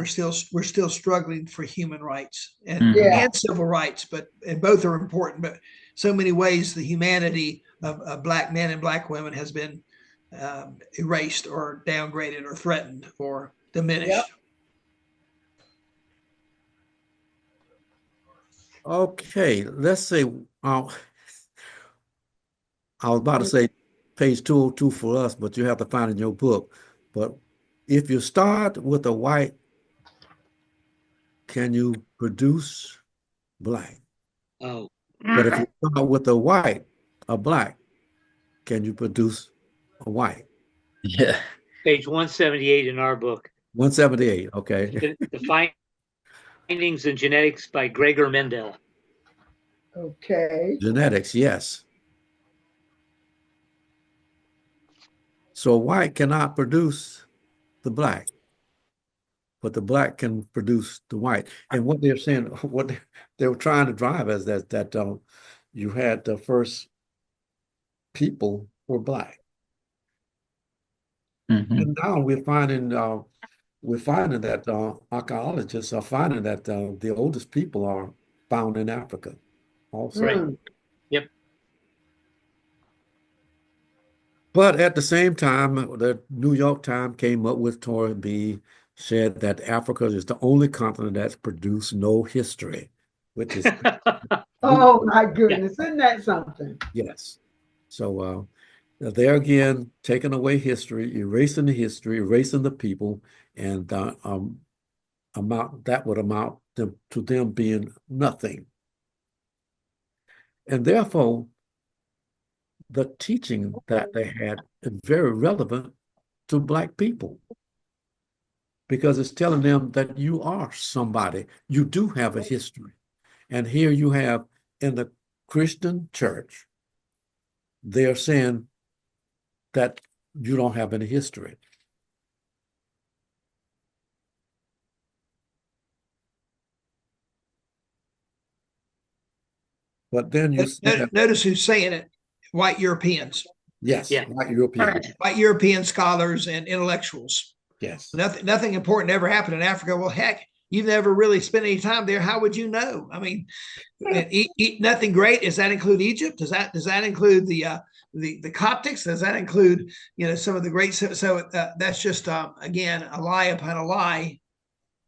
we're still struggling for human rights Yeah. and civil rights, and both are important. But so many ways the humanity of black men and black women has been erased or downgraded or threatened or diminished. Yep. Okay, let's say I was about to say page 202 for us, but you have to find it in your book. But if you start with a white, can you produce black? Oh. But if you start with a black, can you produce a white? Yeah. Page 178 in our book. 178, okay. The Findings in Genetics by Gregor Mendel. Okay. Genetics, yes. So white cannot produce the black, but the black can produce the white. And what they're saying, what they were trying to drive is that you had the first people were black. And now we're finding that archaeologists are finding that the oldest people are found in Africa also. Right. Hmm. Yep. But at the same time, the New York Times came up with Toynbee, said that Africa is the only continent that's produced no history, which is Oh my goodness, isn't that something? Yes. So there again, taking away history, erasing the history, erasing the people, and that would amount to them being nothing. And therefore, the teaching that they had is very relevant to Black people because it's telling them that you are somebody. You do have a history. And here you have in the Christian church, they're saying that you don't have any history. But then you see that, Notice who's saying it: white Europeans. yes, Yeah. white Europeans. White European scholars and intellectuals. Yes. Nothing important ever happened in Africa. Well, heck, you've never really spent any time there. How would you know? I mean, nothing great. Does that include Egypt? Does that include the Coptics? Does that include some of the great? So that's just again a lie upon a lie,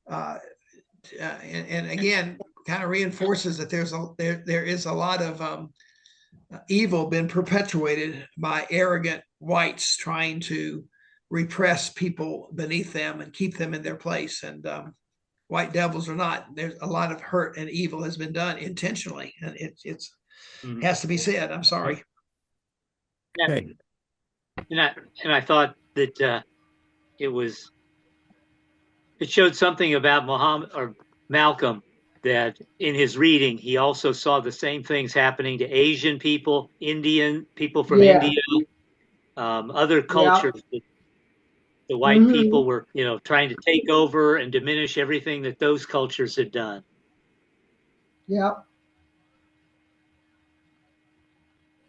and again kind of reinforces that there is a lot of evil been perpetuated by arrogant whites trying to repress people beneath them and keep them in their place. And white devils or not, there's a lot of hurt and evil has been done intentionally, and it has to be said. I'm sorry. Okay. And I thought that it showed something about Muhammad or Malcolm, that in his reading he also saw the same things happening to Asian people, Indian people from India, other cultures that the white people were, trying to take over and diminish everything that those cultures had done. Yep.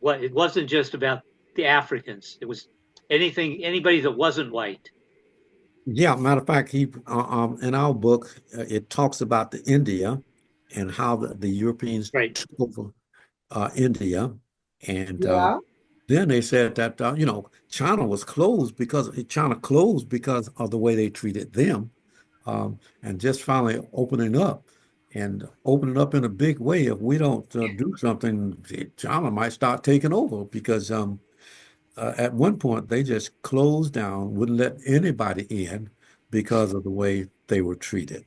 It wasn't just about the Africans. It was anybody that wasn't white. Yeah, matter of fact, he in our book it talks about the India and how the Europeans Right. took over India, and Yeah. then they said that China was closed because China closed because of the way they treated them, and just finally opening up in a big way. If we don't do something, China might start taking over because at one point they just closed down, wouldn't let anybody in because of the way they were treated.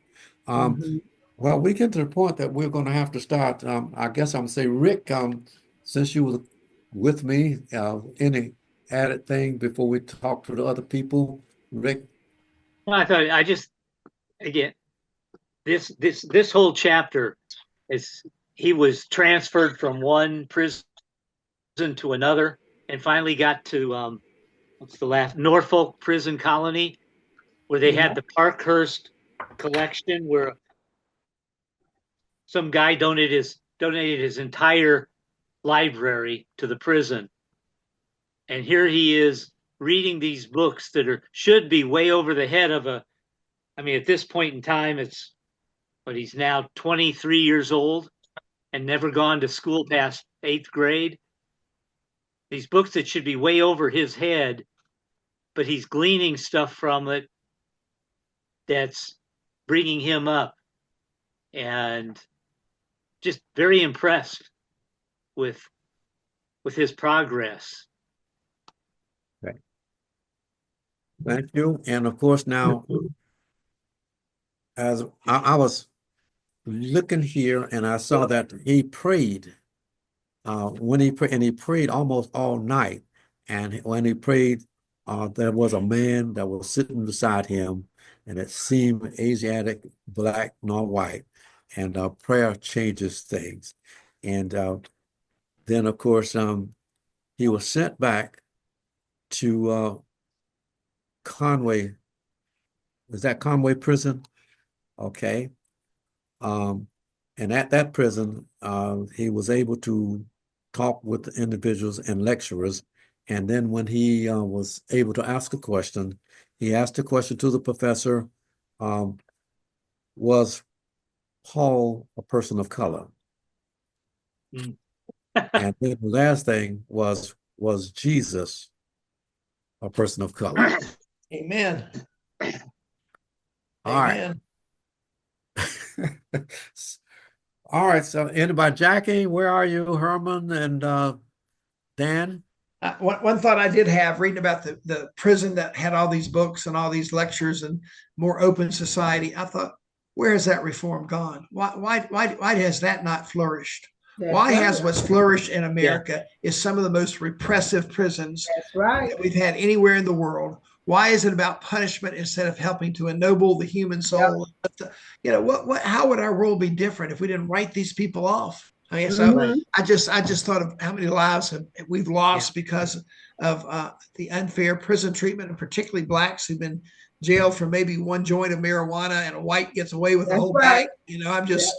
Well, we get to the point that we're going to have to start. I guess I'm going to say, Rick, since you were with me, any added thing before we talk to the other people? Rick? Well, again, this whole chapter is he was transferred from one prison to another and finally got to what's the last Norfolk prison colony, where they had the Parkhurst collection, where some guy donated his entire library to the prison. And here he is reading these books that should be way over the head of at this point in time, he's now 23 years old and never gone to school past 8th grade. These books that should be way over his head, but he's gleaning stuff from it that's bringing him up, and just very impressed with his progress. Okay. Thank you. And of course, now, as I was looking here and I saw that he prayed and he prayed almost all night. And when he prayed, there was a man that was sitting beside him, and it seemed Asiatic, black, not white. And prayer changes things. And then, of course, he was sent back to Conway. Is that Conway prison? Okay. And at that prison, he was able to talk with the individuals and lecturers. And then when he was able to ask a question, he asked a question to the professor, was Paul a person of color? And then the last thing was Jesus a person of color? Amen. All right. All right. So anybody, Jackie, where are you? Herman and Dan? One thought I did have reading about the prison that had all these books and all these lectures and more open society, I thought, where has that reform gone? Why has that not flourished? Why has what's flourished in America is some of the most repressive prisons that we've had anywhere in the world? Why is it about punishment instead of helping to ennoble the human soul? You know, how would our world be different if we didn't write these people off? I mean, so I just thought of how many lives we've lost because of the unfair prison treatment, and particularly blacks who've been jailed for maybe one joint of marijuana, and a white gets away with the whole bag. You know, I'm just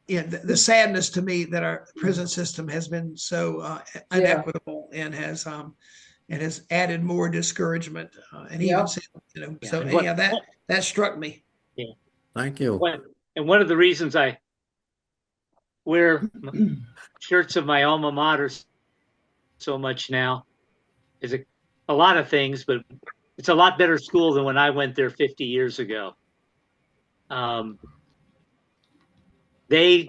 the sadness to me that our prison system has been so inequitable and has added more discouragement. And he even said, you know, so anyhow, that struck me. Yeah. Thank you. And one of the reasons I wear shirts of my alma mater so much now is a lot of things, but it's a lot better school than when I went there 50 years ago. They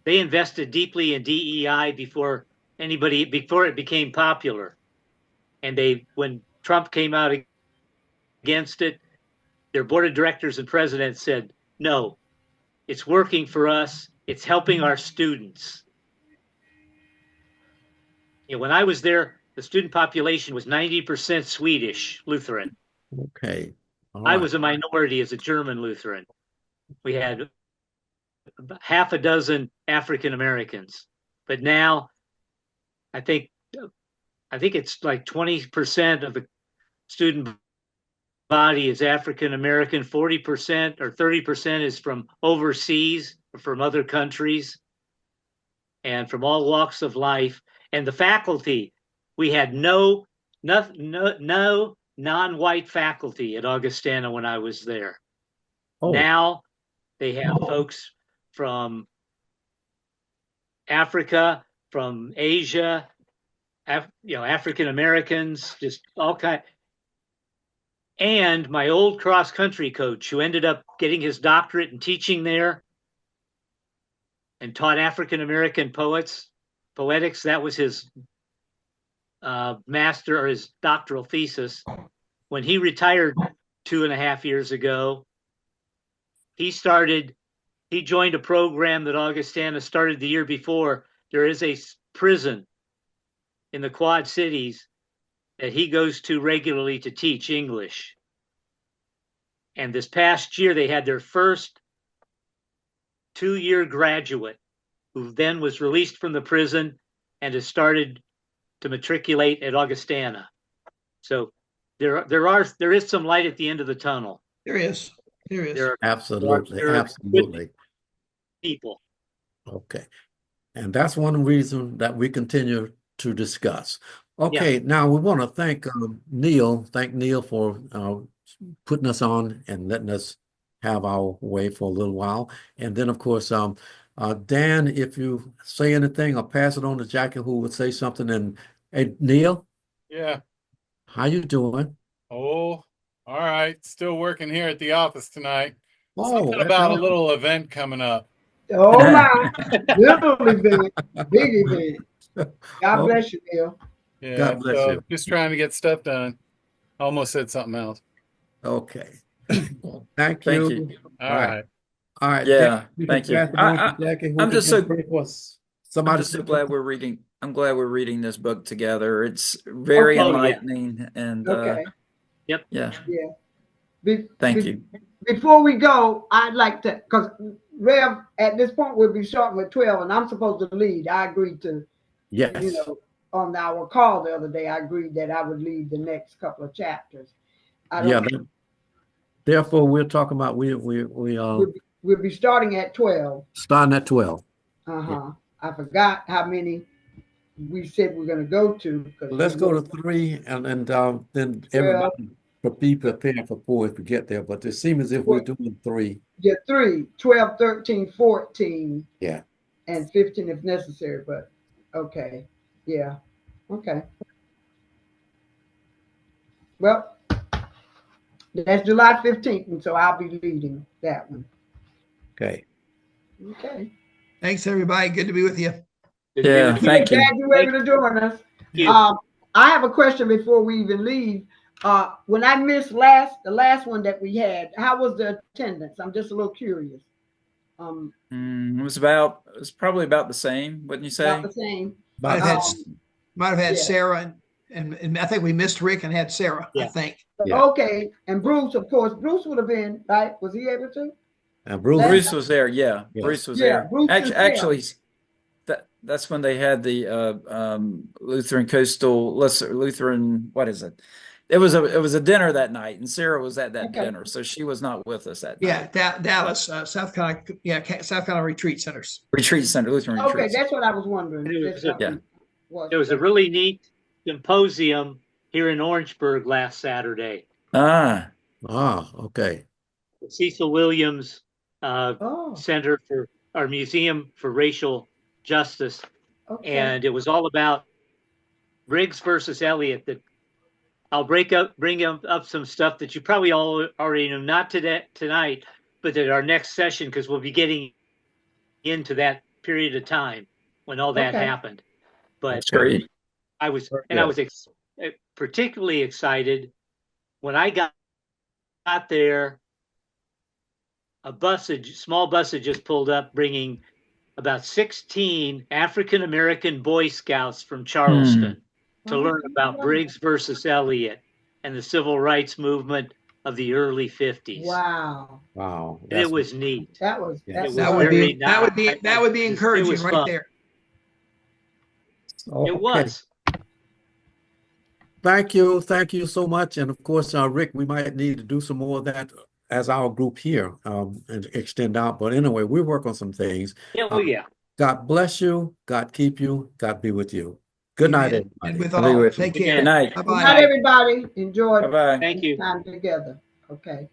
invested deeply in DEI before it became popular. And when Trump came out against it, their board of directors and president said, no, it's working for us. It's helping our students. You know, when I was there, the student population was 90% Swedish Lutheran. Okay. I was a minority as a German Lutheran. We had half a dozen African Americans, but now I think it's like 20% of the student body is African American, 40% or 30% is from overseas or from other countries, and from all walks of life. And the faculty, we had no non-white faculty at Augustana when I was there. Now they have folks from Africa, from Asia, African Americans, just all kind. And my old cross country coach, who ended up getting his doctorate and teaching there and taught African American poetics, that was his master or his doctoral thesis. When he retired 2.5 years ago, he joined a program that Augustana started the year before. There is a prison in the Quad Cities that he goes to regularly to teach English. And this past year, they had their first 2-year graduate who then was released from the prison and has started to matriculate at Augustana. So there is some light at the end of the tunnel. There is. Absolutely. There are Absolutely. People. Okay. And that's one reason that we continue to discuss. Okay, now we want to thank Neil. Thank Neil for putting us on and letting us have our way for a little while. And then, of course, Dan, if you say anything, I'll pass it on to Jackie, who would say something. And hey, Neil. Yeah. How you doing? Oh, all right. Still working here at the office tonight. Oh, something about a little event coming up. Oh my, little event, big event. God bless you, Neil. Yeah, God bless you. Just trying to get stuff done. Almost said something else. Okay. Thank you. All right. All right. Yeah, thank you. I'm just so glad we're reading. I'm glad we're reading this book together. It's very enlightening and yeah. Thank you. Before we go, I'd like to, because Rev, at this point we'll be starting with 12 and I'm supposed to lead. I agreed to, on our call the other day, I agreed that I would lead the next couple of chapters. Therefore, we're talking about we'll be starting at 12. Starting at 12. Yeah. I forgot how many we said we're going to go to. Let's go to 3 and then everybody be prepared for 4 if we get there. But it seems as if we're doing 3. Yeah, 3, 12, 13, 14. Yeah. And 15 if necessary. But okay. Yeah. Okay. Well, that's July 15th, and so I'll be leading that one. Okay. Okay. Thanks, everybody. Good to be with you. Yeah, thank you. Glad you were able to join us. I have a question before we even leave. When I missed the last one that we had, how was the attendance? I'm just a little curious. It was probably about the same, wouldn't you say? About the same. Might have had Sarah and I think we missed Rick and had Sarah, I think. Yeah. Okay. And Bruce, of course, Bruce would have been, right? Was he able to? Bruce was there. Yeah. Yes. Bruce was there. Bruce Actually, that's when they had the Lutheran Coastal Lutheran. What is it? It was a dinner that night, and Sarah was at that dinner, so she was not with us that night. Dallas, South Carolina, South Carolina Retreat Centers. Retreat Center, Lutheran Retreat. Okay, that's what I was wondering. There was a really neat symposium here in Orangeburg last Saturday. Okay. The Cecil Williams Center for our Museum for Racial Justice, and it was all about Briggs versus Elliott. That I'll bring up some stuff that you probably all already know, not tonight, but at our next session, because we'll be getting into that period of time when all that happened. But that's great. I was particularly excited when I got there. Small bus had just pulled up, bringing about 16 African American Boy Scouts from Charleston to learn about Briggs versus Elliott and the civil rights movement of the early 50s. Wow. It was neat. That would be encouraging right there. It was. Thank you so much. And of course, Rick, we might need to do some more of that as our group here and extend out. But anyway, we work on some things. God bless you. God keep you. God be with you. Good night, everybody. And with all, take care. Good night. Good night, everybody. Enjoy Thank you. time together. Okay.